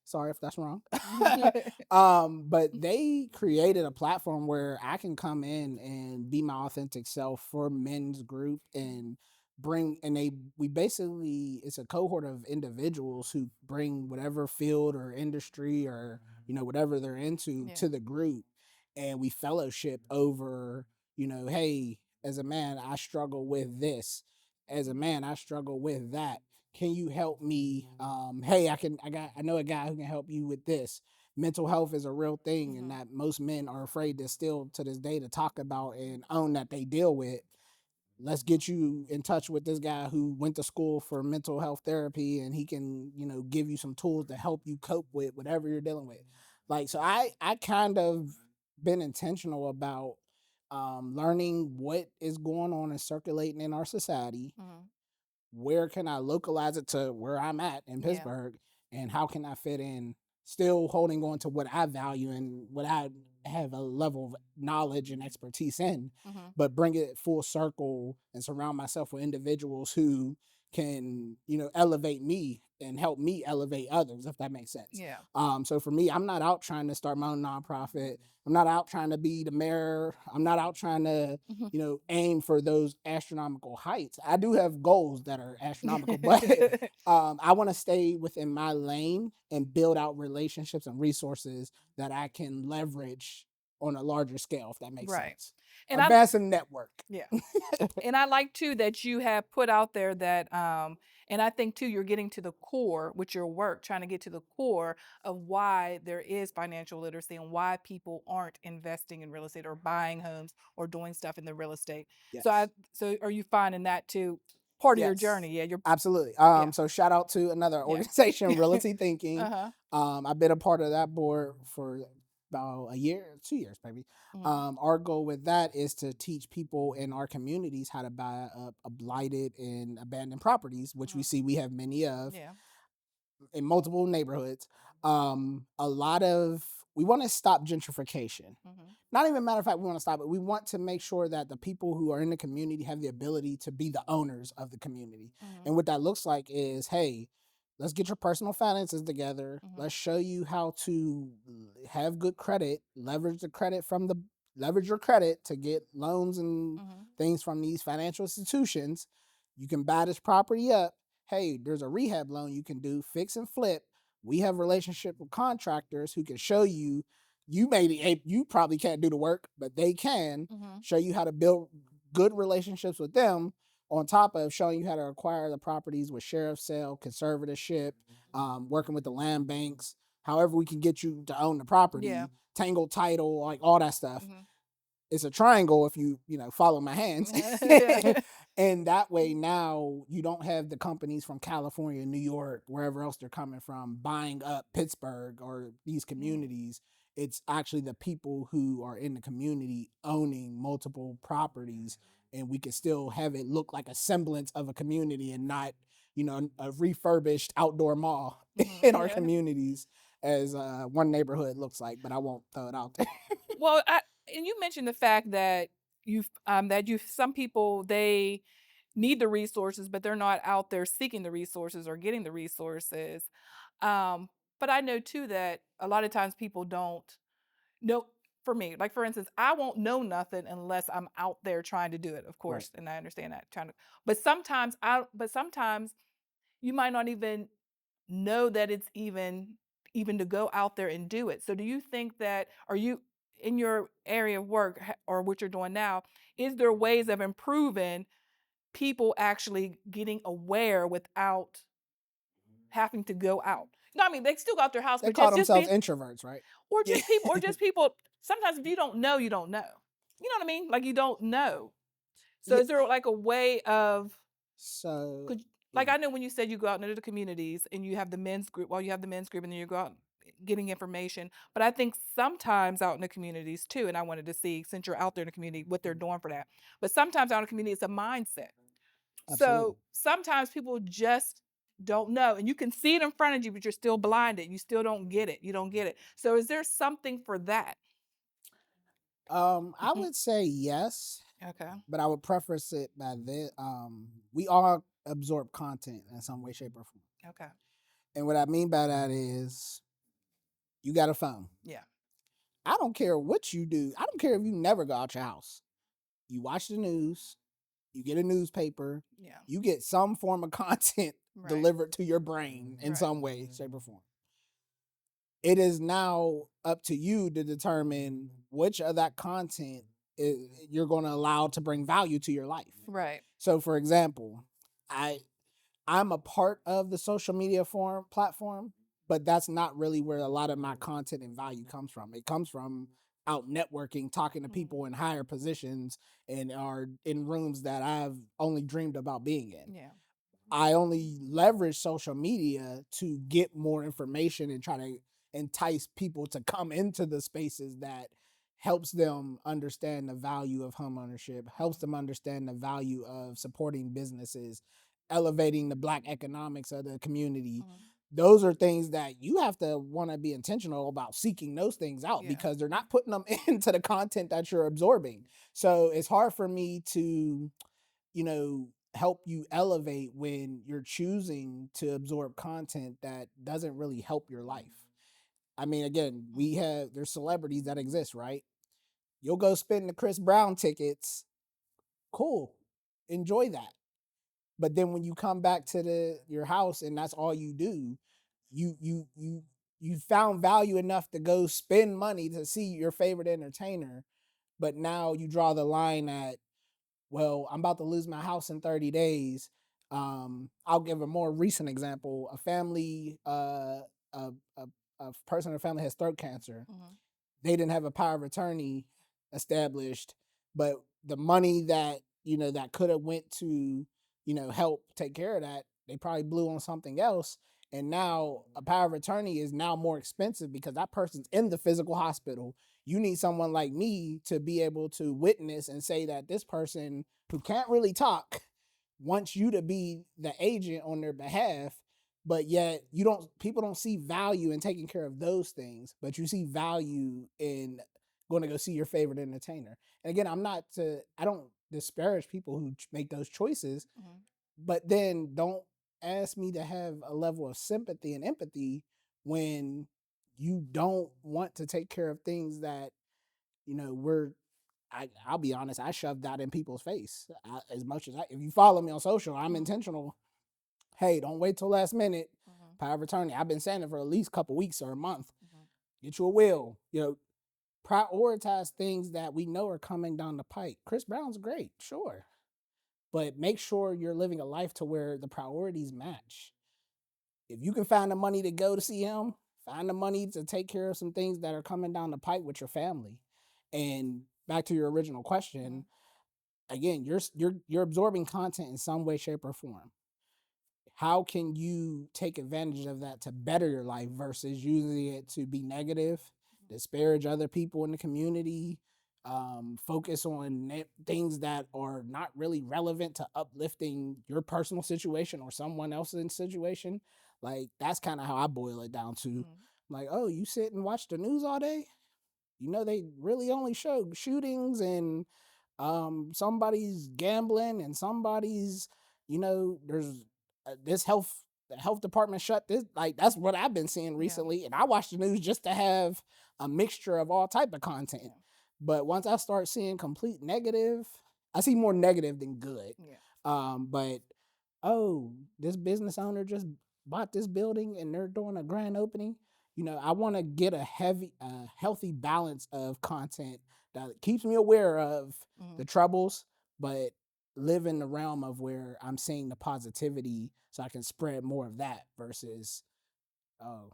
Sorry if that's wrong. Mhm. But they created a platform where I can come in and be my authentic self for men's group and we basically, it's a cohort of individuals who bring whatever field or industry or whatever they're into Yeah. to the group, and we fellowship over, hey, as a man I struggle with this, as a man I struggle with that, can you help me? Hey, I know a guy who can help you with this. Mental health is a real thing, and Mhm. that most men are afraid to still to this day to talk about and own that they deal with. Let's get you in touch with this guy who went to school for mental health therapy, and he can give you some tools to help you cope with whatever you're dealing with. Like, so I kind of been intentional about learning what is going on and circulating in our society. Mhm. Where can I localize it to where I'm at in Yeah. Pittsburgh, and how can I fit in, still holding on to what I value and what I have a level of knowledge and expertise in, Mhm. but bring it full circle and surround myself with individuals who can, elevate me and help me elevate others, if that makes sense. Yeah. So for me, I'm not out trying to start my own nonprofit. I'm not out trying to be the mayor. I'm not out trying to Mhm. aim for those astronomical heights. I do have goals that are astronomical, but I want to stay within my lane and build out relationships and resources that I can leverage on a larger scale, if that makes Right. sense. A And massive network. yeah. And I like too that you have put out there that and I think too you're getting to the core with your work, trying to get to the core of why there is financial literacy and why people aren't investing in real estate or buying homes or doing stuff in the real estate. Yes. So are you finding that too part of your Yes. journey? Yeah, you're Absolutely. yeah. So shout out to another Yeah. organization, Realty Thinking. Uh-huh. I've been a part of that board for about a year, 2 years, maybe. Mhm. Our goal with that is to teach people in our communities how to buy up a blighted and abandoned properties, which we Mhm. see we have many of Yeah. in multiple neighborhoods. A lot of we want to stop gentrification. Mhm. Not even matter of fact, we want to stop it. We want to make sure that the people who are in the community have the ability to be the owners of the community. Mhm. And what that looks like is, hey, let's get your personal finances together. Mhm. Let's show you how to have good credit, leverage your credit to get loans and Mhm. things from these financial institutions. You can buy this property up. Hey, there's a rehab loan you can do, fix and flip. We have relationship with contractors who can show you. You probably can't do the work, but they can Mhm. show you how to build good relationships with them, on top of showing you how to acquire the properties with sheriff sale, conservatorship, working with the land banks, however we can get you to own the Yeah. property, tangle title, like all that stuff. Mhm. It's a triangle if you follow my hands. Yeah. And that way now you don't have the companies from California, New York, wherever else they're coming from, buying up Pittsburgh or these Mhm. communities. It's actually the people who are in the community owning multiple properties, and we can still have it look like a semblance of a community and not, a refurbished outdoor mall Mhm. in our Yeah. communities, as one neighborhood looks like, but I won't throw it out there. Well, and you mentioned the fact that you some people they need the resources, but they're not out there seeking the resources or getting the resources. Um, but I know too that a lot of times people don't know. For me, like for instance, I won't know nothing unless I'm out there trying to do it, of Right. course, and I understand that trying to. But sometimes you might not even know that it's even to go out there and do it. So do you think that are you in your area of work or what you're doing now, is there ways of improving people actually getting aware without having to go out? No, I mean they still go out their house, They but call just themselves being introverts, right? or Yeah. just people sometimes if you don't know, you don't know. You know what I mean? Like you don't know. So Yeah. is there like a way of So, could like yeah, I know when you said you go out into the communities and you have the men's group, well, you have the men's group and then you go out getting information. But I think sometimes out in the communities too, and I wanted to see since you're out there in the community what they're doing for that. But sometimes out in the community, it's a mindset. absolutely. So sometimes people just don't know, and you can see it in front of you, but you're still blinded. You still don't get it. You don't get it. So is there something for that? I would say yes, Okay. but I would preface it by this. We all absorb content in some way, shape, or form. Okay. And what I mean by that is you got a phone. Yeah. I don't care what you do. I don't care if you never go out your house. You watch the news, you get a newspaper, Yeah. you get some form of content Right. delivered to your brain in Right. some way, shape, or form. It is now up to you to determine which of that content you're going to allow to bring value to your life. Right. So, for example, I I'm a part of the social media form platform, but that's not really where a lot of my content and value comes from. It comes from out networking, talking to Mhm. people in higher positions and are in rooms that I've only dreamed about being in. Yeah. I only leverage social media to get more information and try to entice people to come into the spaces that helps them understand the value of homeownership, helps them understand the value of supporting businesses, elevating the black economics of the community. Mhm. Those are things that you have to want to be intentional about seeking those things out, Yeah. because they're not putting them into the content that you're absorbing. So it's hard for me to, help you elevate when you're choosing to absorb content that doesn't really help your life. I mean, again, Mhm. there's celebrities that exist, right? You'll go spend the Chris Brown tickets. Cool. Enjoy that. But then when you come back to your house and that's all you do, you you you you found value enough to go spend money to see your favorite entertainer, but now you draw the line at, well, I'm about to lose my house in 30 days. I'll give a more recent example. A a person in the family has throat cancer. Mhm. They didn't have a power of attorney established, but the money that, that could have went to, help take care of that, they probably blew on something else. And now a power of attorney is now more expensive because that person's in the physical hospital. You need someone like me to be able to witness and say that this person who can't really talk wants you to be the agent on their behalf, but yet people don't see value in taking care of those things, but you see value in going to go see your favorite entertainer. And again, I don't disparage people who make those choices, Mhm. but then don't ask me to have a level of sympathy and empathy when you don't want to take care of things that, I'll be honest, I shoved that in people's face. As much as if you follow me on social, I'm Mhm. intentional. Hey, don't wait till last minute. Mhm. Power of attorney. I've been saying it for at least a couple weeks or a month. Mhm. Get you a will. Prioritize things that we know are coming down the pike. Chris Brown's great, sure, but make sure you're living a life to where the priorities match. If you can find the money to go to see him, find the money to take care of some things that are coming down the pipe with your family. And back to your original question, Mhm. again, you're absorbing content in some way, shape, or form. How can you take advantage of that to better your life versus using it to be negative, disparage other people in the community, focus on things that are not really relevant to uplifting your personal situation or someone else's situation? Like, that's kind of how I boil it down to. Mhm. Like, oh, you sit and watch the news all day? They really only show shootings and somebody's gambling and somebody's, there's this the health department shut this. Like, that's what I've been seeing Yeah. recently, and I watch the news just to have a mixture of all type of content. Yeah. But once I start seeing complete negative, I see more negative than good. Yeah. But oh, this business owner just bought this building and they're doing a grand opening. I want to get healthy balance of content that keeps me aware of the Mhm. troubles, but live in the realm of where I'm seeing the positivity so I can spread more of that versus, oh,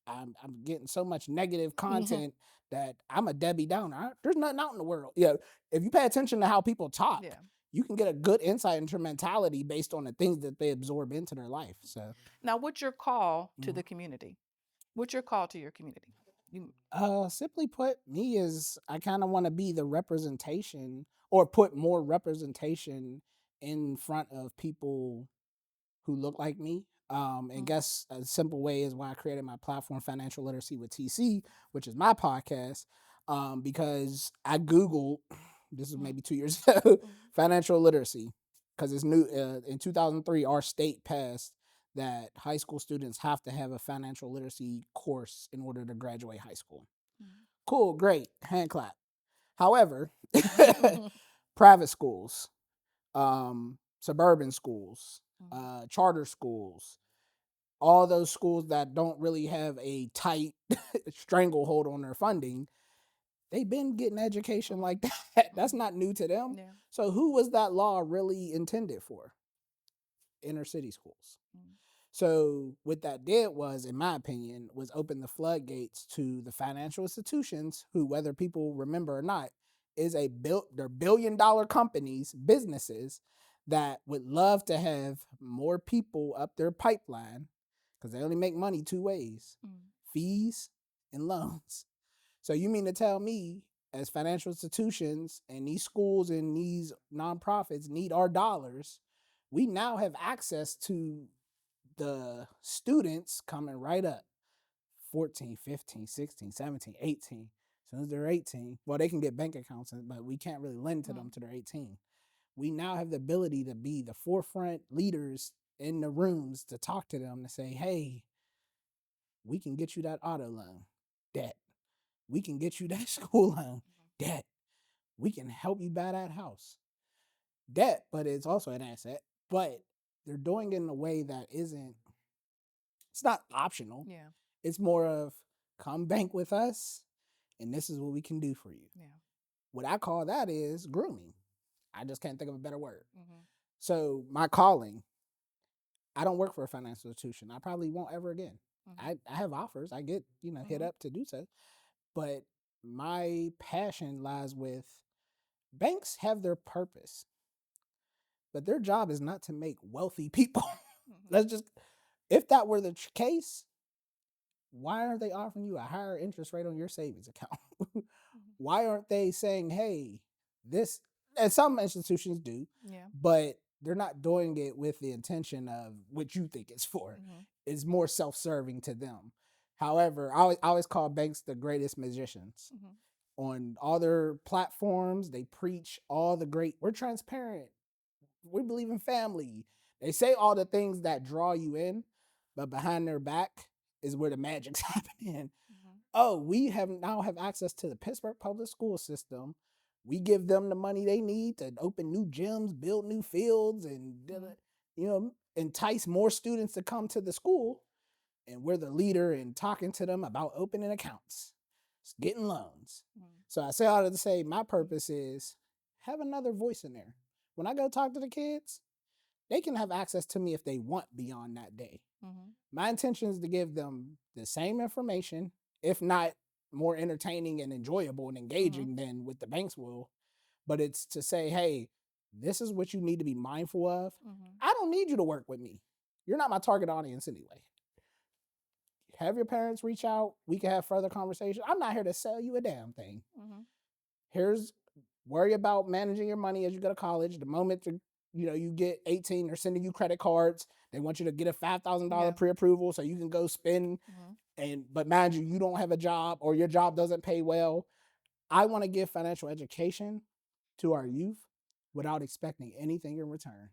I'm getting so much negative Mhm. content that I'm a Debbie Downer. There's nothing out in the world. Yeah, if you pay attention to how people talk, Yeah. you can get a good insight into their mentality based on the things that they absorb into their life. So, Now, what's your call to mhm. the community? What's your call to your community? You. Simply put, me is I kind of want to be the representation or put more representation in front of people who look like me. And Mhm. guess a simple way is why I created my platform, Financial Literacy with TC, which is my podcast. Because I Googled, this is Mhm. maybe 2 years ago, Mhm. financial literacy, because it's new. In 2003, our state passed that high school students have to have a financial literacy course in order to graduate high school. Cool, great, hand clap. However, Mhm. private schools, suburban schools, Mhm. charter schools, all those schools that don't really have a tight stranglehold on their funding, they've been getting education Mhm. like that. That's Mhm. not new to them. Yeah. So who was that law really intended for? Inner city schools. Mhm. So what that did was, in my opinion, was open the floodgates to the financial institutions who, whether people remember or not, they're $1 billion companies, businesses that would love to have more people up their pipeline because they only make money two ways: Mhm. fees and loans. So you mean to tell me, as financial institutions and these schools and these nonprofits need our dollars, we now have access to the students coming right up 14, 15, 16, 17, 18. As soon as they're 18, well, they can get bank accounts, but we can't really lend to them Mhm. till they're 18. We now have the ability to be the forefront leaders in the rooms to talk to them to say, hey, we can get you that auto loan, debt. We can get you that school loan, debt. We can help you buy that house, debt, but it's also an asset. But they're doing it in a way that it's not optional. Yeah. It's more of come bank with us and this is what we can do for you. Yeah. What I call that is grooming. I just can't think of a better word. Mhm. So my calling, I don't work for a financial institution. I probably won't ever again. Mhm. I have offers. I get, hit Mhm. up to do so. But my passion lies with banks have their purpose, but their job is not to make wealthy people. Mhm. Let's just If that were the case, why aren't they offering you a higher interest rate on your savings account? Mhm. Why aren't they saying, hey, this, and some institutions do, Yeah. but they're not doing it with the intention of what you think it's for. Mhm. It's more self-serving to them. However, I always call banks the greatest magicians. Mhm. On all their platforms, they preach all the great, we're transparent, we believe in family. They say all the things that draw you in, but behind their back is where the magic's happening. Mhm. Oh, we now have access to the Pittsburgh public school system. We give them the money they need to open new gyms, build new fields, and Mhm. entice more students to come to the school. And we're the leader in talking to them about opening accounts, getting loans. Mhm. So I say all that to say my purpose is have another voice in there. When I go talk to the kids, they can have access to me if they want beyond that day. Mhm. My intention is to give them the same information, if not more entertaining and enjoyable and Mhm. engaging than what the banks will. But it's to say, hey, this is what you need to be mindful of. Mhm. I don't need you to work with me. You're not my target audience anyway. Have your parents reach out. We can have further conversation. I'm not here to sell you a damn thing. Mhm. Here's worry about managing your money as you go to college. The moment you get 18, they're sending you credit cards. They want you to get a $5,000 Yeah. pre-approval so you can go spend. Mhm. But mind you, you don't have a job or your job doesn't pay well. I want to give financial education to our youth without expecting anything in return.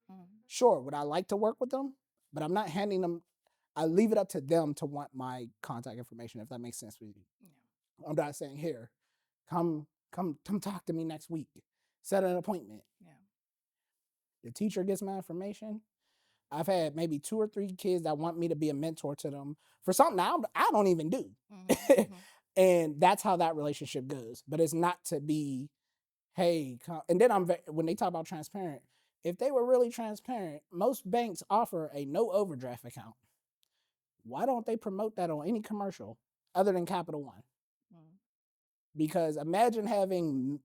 Mhm. Sure, would I like to work with them? But I'm not handing them. I leave it up to them to want my contact information, if that makes sense with you. Yeah. I'm not saying here, come talk to me next week. Set an appointment. Yeah. The teacher gets my information. I've had maybe 2 or 3 kids that want me to be a mentor to them for something I don't even do. Mhm. Mhm. And that's how that relationship goes. But it's not to be, hey, and then when they talk about transparent, if they were really transparent, most banks offer a no overdraft account. Why don't they promote that on any commercial other than Capital One? Mhm. Because imagine having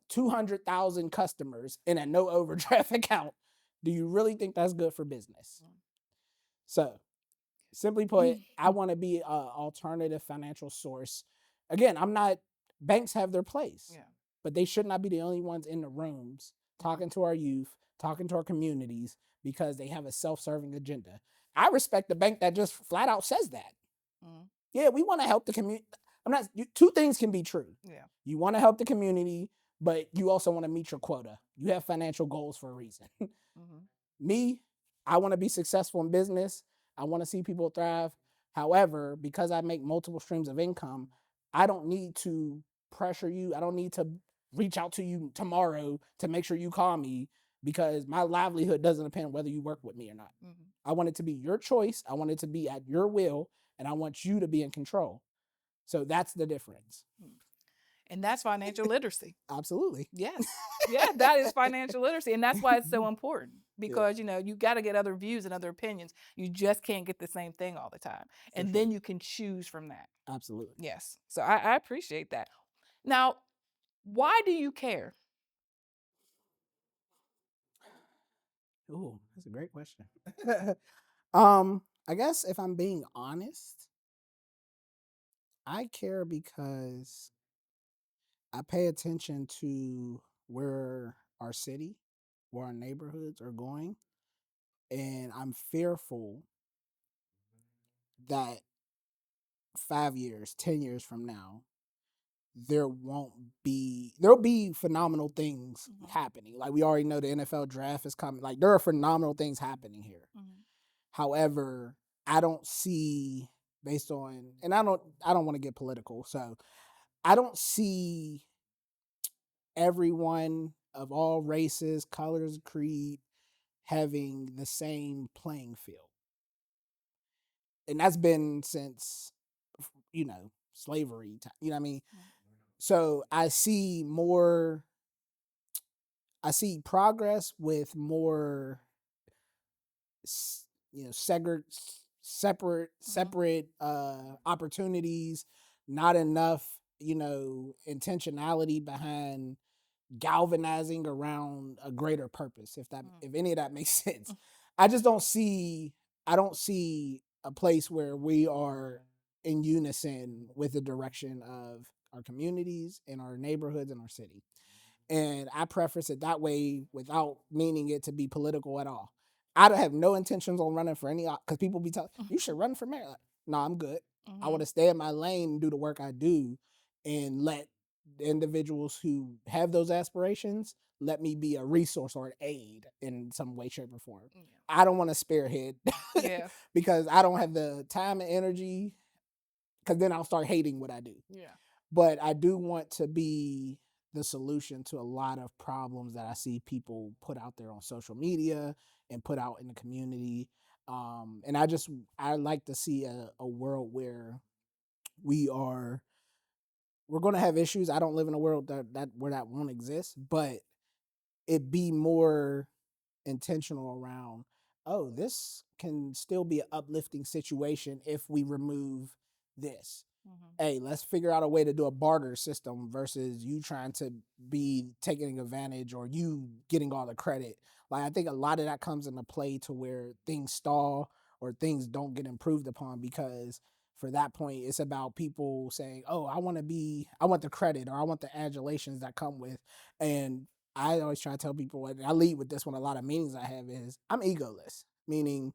200,000 customers in a no overdraft account. Do you really think that's good for business? So, simply put, I Mhm. want to be an alternative financial source. Again, I'm not, banks have their place, Yeah. but they should not be the only ones in the rooms Mhm. talking to our youth, talking to our communities because they have a self serving agenda. I respect the bank that just flat out says that. Mhm. Yeah, we want to help the community. Two things can be true. Yeah. You want to help the community, but you also want to meet your quota. You have financial goals for a reason. Mhm. Me, I want to be successful in business. I want to see people thrive. However, because I make multiple streams of income, I don't need to pressure you. I don't need to reach out to you tomorrow to make sure you call me because my livelihood doesn't depend on whether you work with me or not. Mhm. I want it to be your choice. I want it to be at your will, and I want you to be in control. So that's the difference. Mhm. And that's financial literacy. Absolutely. Yes. Yeah, that is financial literacy. And that's why it's so important Yeah, because, you got to get other views and other opinions. You just can't get the same thing all the time. for And sure. then you can choose from that. Absolutely. Yes. So I appreciate that. Now, why do you care? Ooh, that's a great question. I guess if I'm being honest, I care because I pay attention to where our city, where our neighborhoods are going, and I'm fearful that 5 years, 10 years from now, there'll be phenomenal things Mhm. happening. Like we already know the NFL draft is coming. Like there are phenomenal things happening here. Mhm. However, I don't see based on and I don't want to get political. So I don't see everyone of all races, colors, creed having the same playing field. And that's been since slavery time, you know what I mean? Mhm. So I see progress with more Mhm. separate opportunities, not enough intentionality behind galvanizing around a greater purpose, if Mhm. any of that makes sense. I just don't see I don't see a place where we are in unison with the direction of our communities and our neighborhoods and our city. And I preface it that way without meaning it to be political at all. I don't have no intentions on running for any, because people be telling you should run for mayor. Like, no, I'm good. I want Mhm. to stay in my lane and do the work I do, and let the individuals who have those aspirations let me be a resource or an aid in some way, shape, or form. Yeah. I don't want to spearhead Yeah. because I don't have the time and energy, because then I'll start hating what I do. Yeah. But I do want to be the solution to a lot of problems that I see people put out there on social media and put out in the community. And I like to see a world where we are we're going to have issues. I don't live in a world that where that won't exist, but it be more intentional around, oh, this can still be an uplifting situation if we remove this. Mhm. Hey, let's figure out a way to do a barter system versus you trying to be taking advantage or you getting all the credit. Like, I think a lot of that comes into play to where things stall or things don't get improved upon, because for that point it's about people saying, oh, I want the credit, or I want the adulations that come with. And I always try to tell people, and I lead with this one, a lot of meetings I have, is I'm egoless, meaning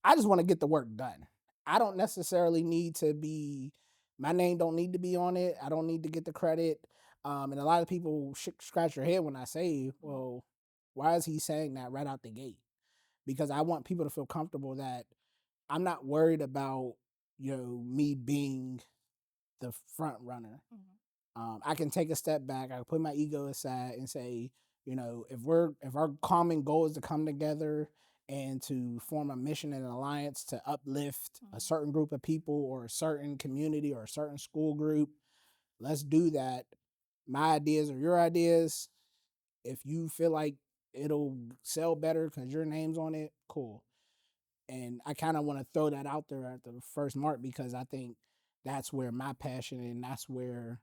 I just want to get the work done. I don't necessarily need to be, my name don't need to be on it. I don't need to get the credit. And a lot of people scratch their head when I say, Mhm. well, why is he saying that right out the gate? Because I want people to feel comfortable that I'm not worried about, me being the front runner. Mhm. I can take a step back. I can put my ego aside and say, if our common goal is to come together and to form a mission and an alliance to uplift a Mhm. certain group of people or a certain community or a certain school group, let's do that. My ideas are your ideas. If you feel like it'll sell better because your name's on it, cool. And I kind of want to throw that out there at the first mark, because I think that's where my passion, and that's where,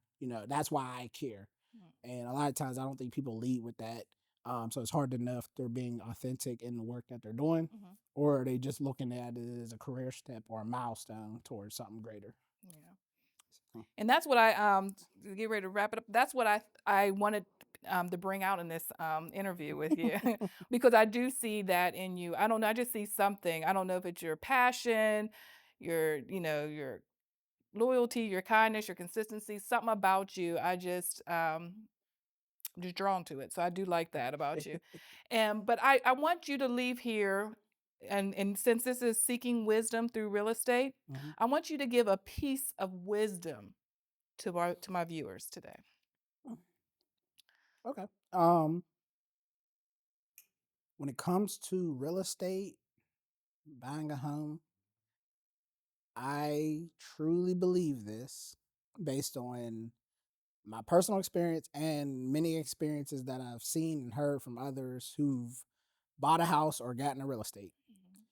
that's why I care. Mhm. And a lot of times I don't think people lead with that. So it's hard to know if they're being authentic in the work that they're doing, Mhm. or are they just looking at it as a career step or a milestone towards something greater. Yeah. So, And that's what I to get ready to wrap it up. That's what I wanted to bring out in this interview with you, because I do see that in you. I don't know. I just see something. I don't know if it's your passion, your loyalty, your kindness, your consistency. Something about you. Just drawn to it. So I do like that about you. And but I want you to leave here, and since this is seeking wisdom through real estate, mhm. I want you to give a piece of wisdom to my viewers today. Okay. When it comes to real estate, buying a home, I truly believe this based on my personal experience and many experiences that I've seen and heard from others who've bought a house or gotten a real estate. Mhm.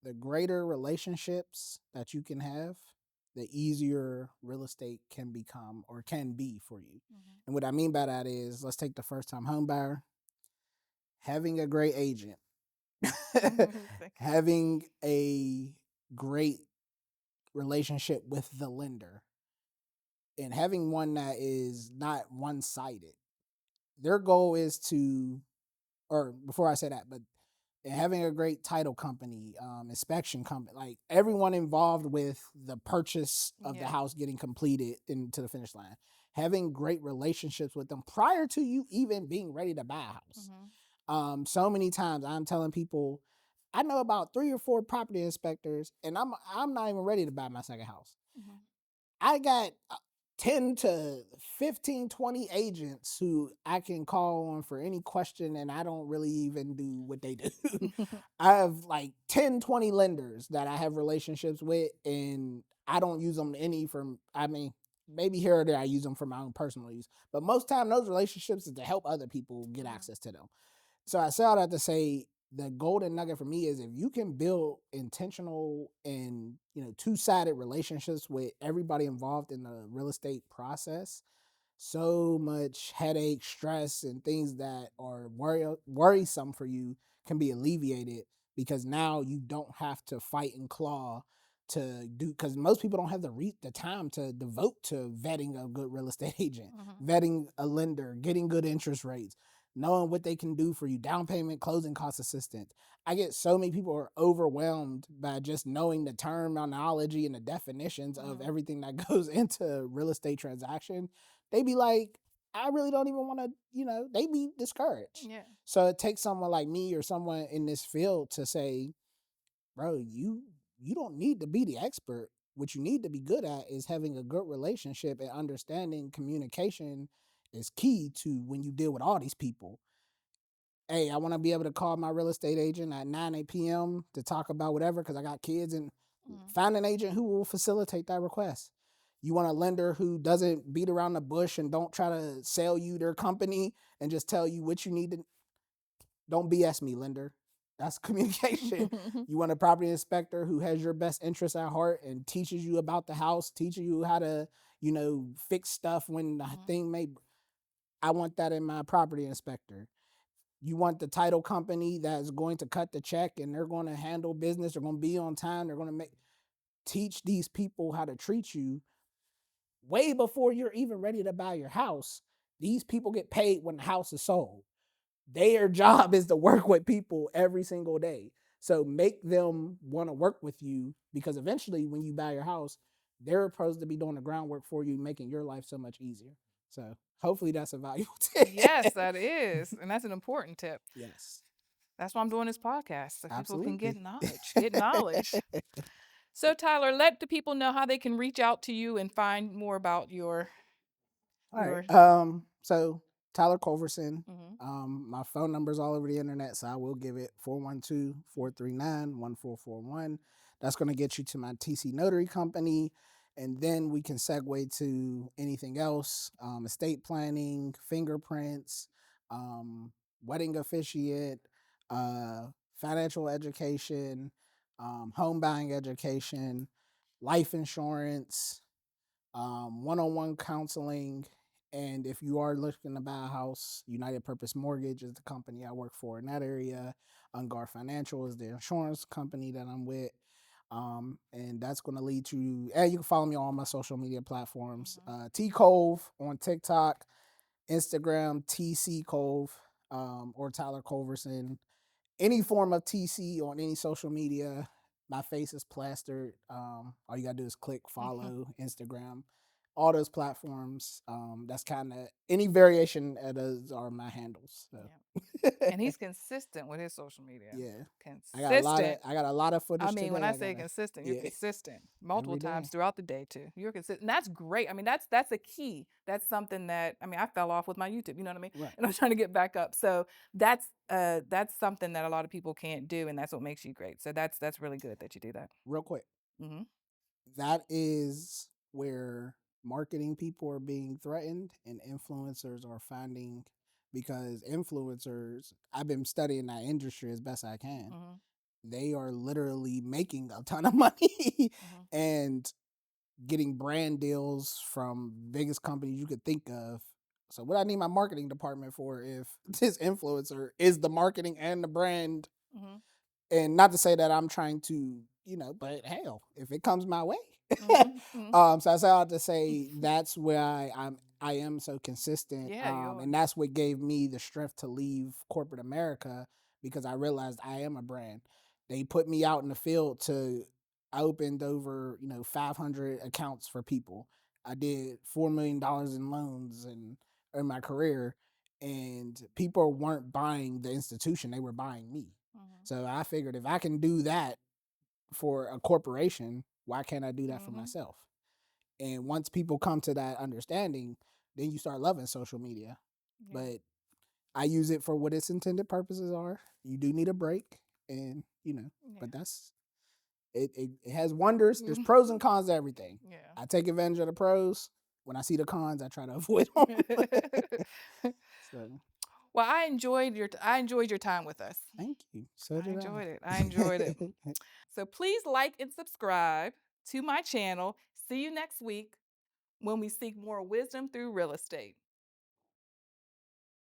The greater relationships that you can have, the easier real estate can become or can be for you. Mhm. And what I mean by that is, let's take the first time home buyer, having a great agent, Thank you. having a great relationship with the lender, and having one that is not one sided. Their goal is to, or before I say that, but having a great title company, inspection company, like everyone involved with the purchase of the Yeah. house getting completed into the finish line, having great relationships with them prior to you even being ready to buy a house. Mhm. So many times I'm telling people, I know about 3 or 4 property inspectors, and I'm not even ready to buy my second house. Mhm. I got 10 to 15, 20 agents who I can call on for any question, and I don't really even do what they do. I have like 10, 20 lenders that I have relationships with, and I don't use them I mean, maybe here or there I use them for my own personal use. But most time those relationships is to help other people get Mhm. access to them. So I say all that to say, the golden nugget for me is, if you can build intentional and, two-sided relationships with everybody involved in the real estate process, so much headache, stress, and things that are worrisome for you can be alleviated, because now you don't have to fight and claw to do, because most people don't have the time to devote to vetting a good real estate agent, Mhm. vetting a lender, getting good interest rates, knowing what they can do for you, down payment, closing cost assistance. I get so many people are overwhelmed by just knowing the terminology and the definitions of Mhm. everything that goes into real estate transaction. They be like, I really don't even want to, they be discouraged. Yeah. So it takes someone like me or someone in this field to say, bro, you don't need to be the expert. What you need to be good at is having a good relationship and understanding communication is key to when you deal with all these people. Hey, I want to be able to call my real estate agent at 9 p.m. to talk about whatever because I got kids, and Mhm. find an agent who will facilitate that request. You want a lender who doesn't beat around the bush and don't try to sell you their company and just tell you what you need to. Don't BS me, lender. That's communication. You want a property inspector who has your best interests at heart and teaches you about the house, teaches you how to, fix stuff when the Mhm. thing may. I want that in my property inspector. You want the title company that's going to cut the check and they're going to handle business. They're going to be on time. They're going to teach these people how to treat you way before you're even ready to buy your house. These people get paid when the house is sold. Their job is to work with people every single day. So make them want to work with you, because eventually when you buy your house, they're supposed to be doing the groundwork for you, making your life so much easier. So hopefully that's a valuable tip. Yes, that is. And that's an important tip. Yes, That's why I'm doing this podcast so people can get absolutely. knowledge. Get knowledge. So Tyler, let the people know how they can reach out to you and find more about All right. your So Tyler Coulverson. Mhm. My phone number's all over the internet, so I will give it 412-439-1441. That's going to get you to my TC Notary Company. And then we can segue to anything else, estate planning, fingerprints, wedding officiate, uh, financial education, home buying education, life insurance, one-on-one counseling. And if you are looking to buy a house, United Purpose Mortgage is the company I work for in that area. Ungar Financial is the insurance company that I'm with. And that's going to lead to, and you can follow me on all my social media platforms. Mhm. T Cove on TikTok, Instagram, TC Cove, or Tyler Coulverson. Any form of TC on any social media. My face is plastered. All you gotta do is click follow Instagram, all those platforms. That's kind of any variation of those are my handles. So Yeah. And he's consistent with his social media. yeah, Consistent. I got a lot of I footage mean, when today. I I say gotta consistent, you're yeah consistent multiple every times day. throughout the day too. You're consistent. And that's great. I mean, that's a key. That's something that I mean, I fell off with my YouTube, you know what I mean? Right. And I'm trying to get back up. So that's something that a lot of people can't do, and that's what makes you great. So that's really good that you do that. Real quick, Hmm. that is where marketing people are being threatened and influencers are finding, because influencers, I've been studying that industry as best I can. Hmm. They are literally making a ton of money Hmm. and getting brand deals from biggest companies you could think of. So what I need my marketing department for if this influencer is the marketing and the brand, Hmm. and not to say that I'm trying to, but hell, if it comes my way. Hmm. Hmm. So I say all to say that's where I am so consistent. Yeah, you are. And that's what gave me the strength to leave corporate America, because I realized I am a brand. They put me out in the field to I opened over, 500 accounts for people. I did $4 million in loans and in my career, and people weren't buying the institution, they were buying me. Hmm. So I figured if I can do that for a corporation, why can't I do that for Hmm. myself? And once people come to that understanding, then you start loving social media. Yeah. But I use it for what its intended purposes are. You do need a break, and but that's it has wonders. There's Yeah. pros and cons to everything. Yeah. I take advantage of the pros. When I see the cons, I try to avoid them. So Well, I enjoyed your time with us. thank you. So I did enjoyed it. I enjoyed it. I. So please like and subscribe to my channel. See you next week when we seek more wisdom through real estate.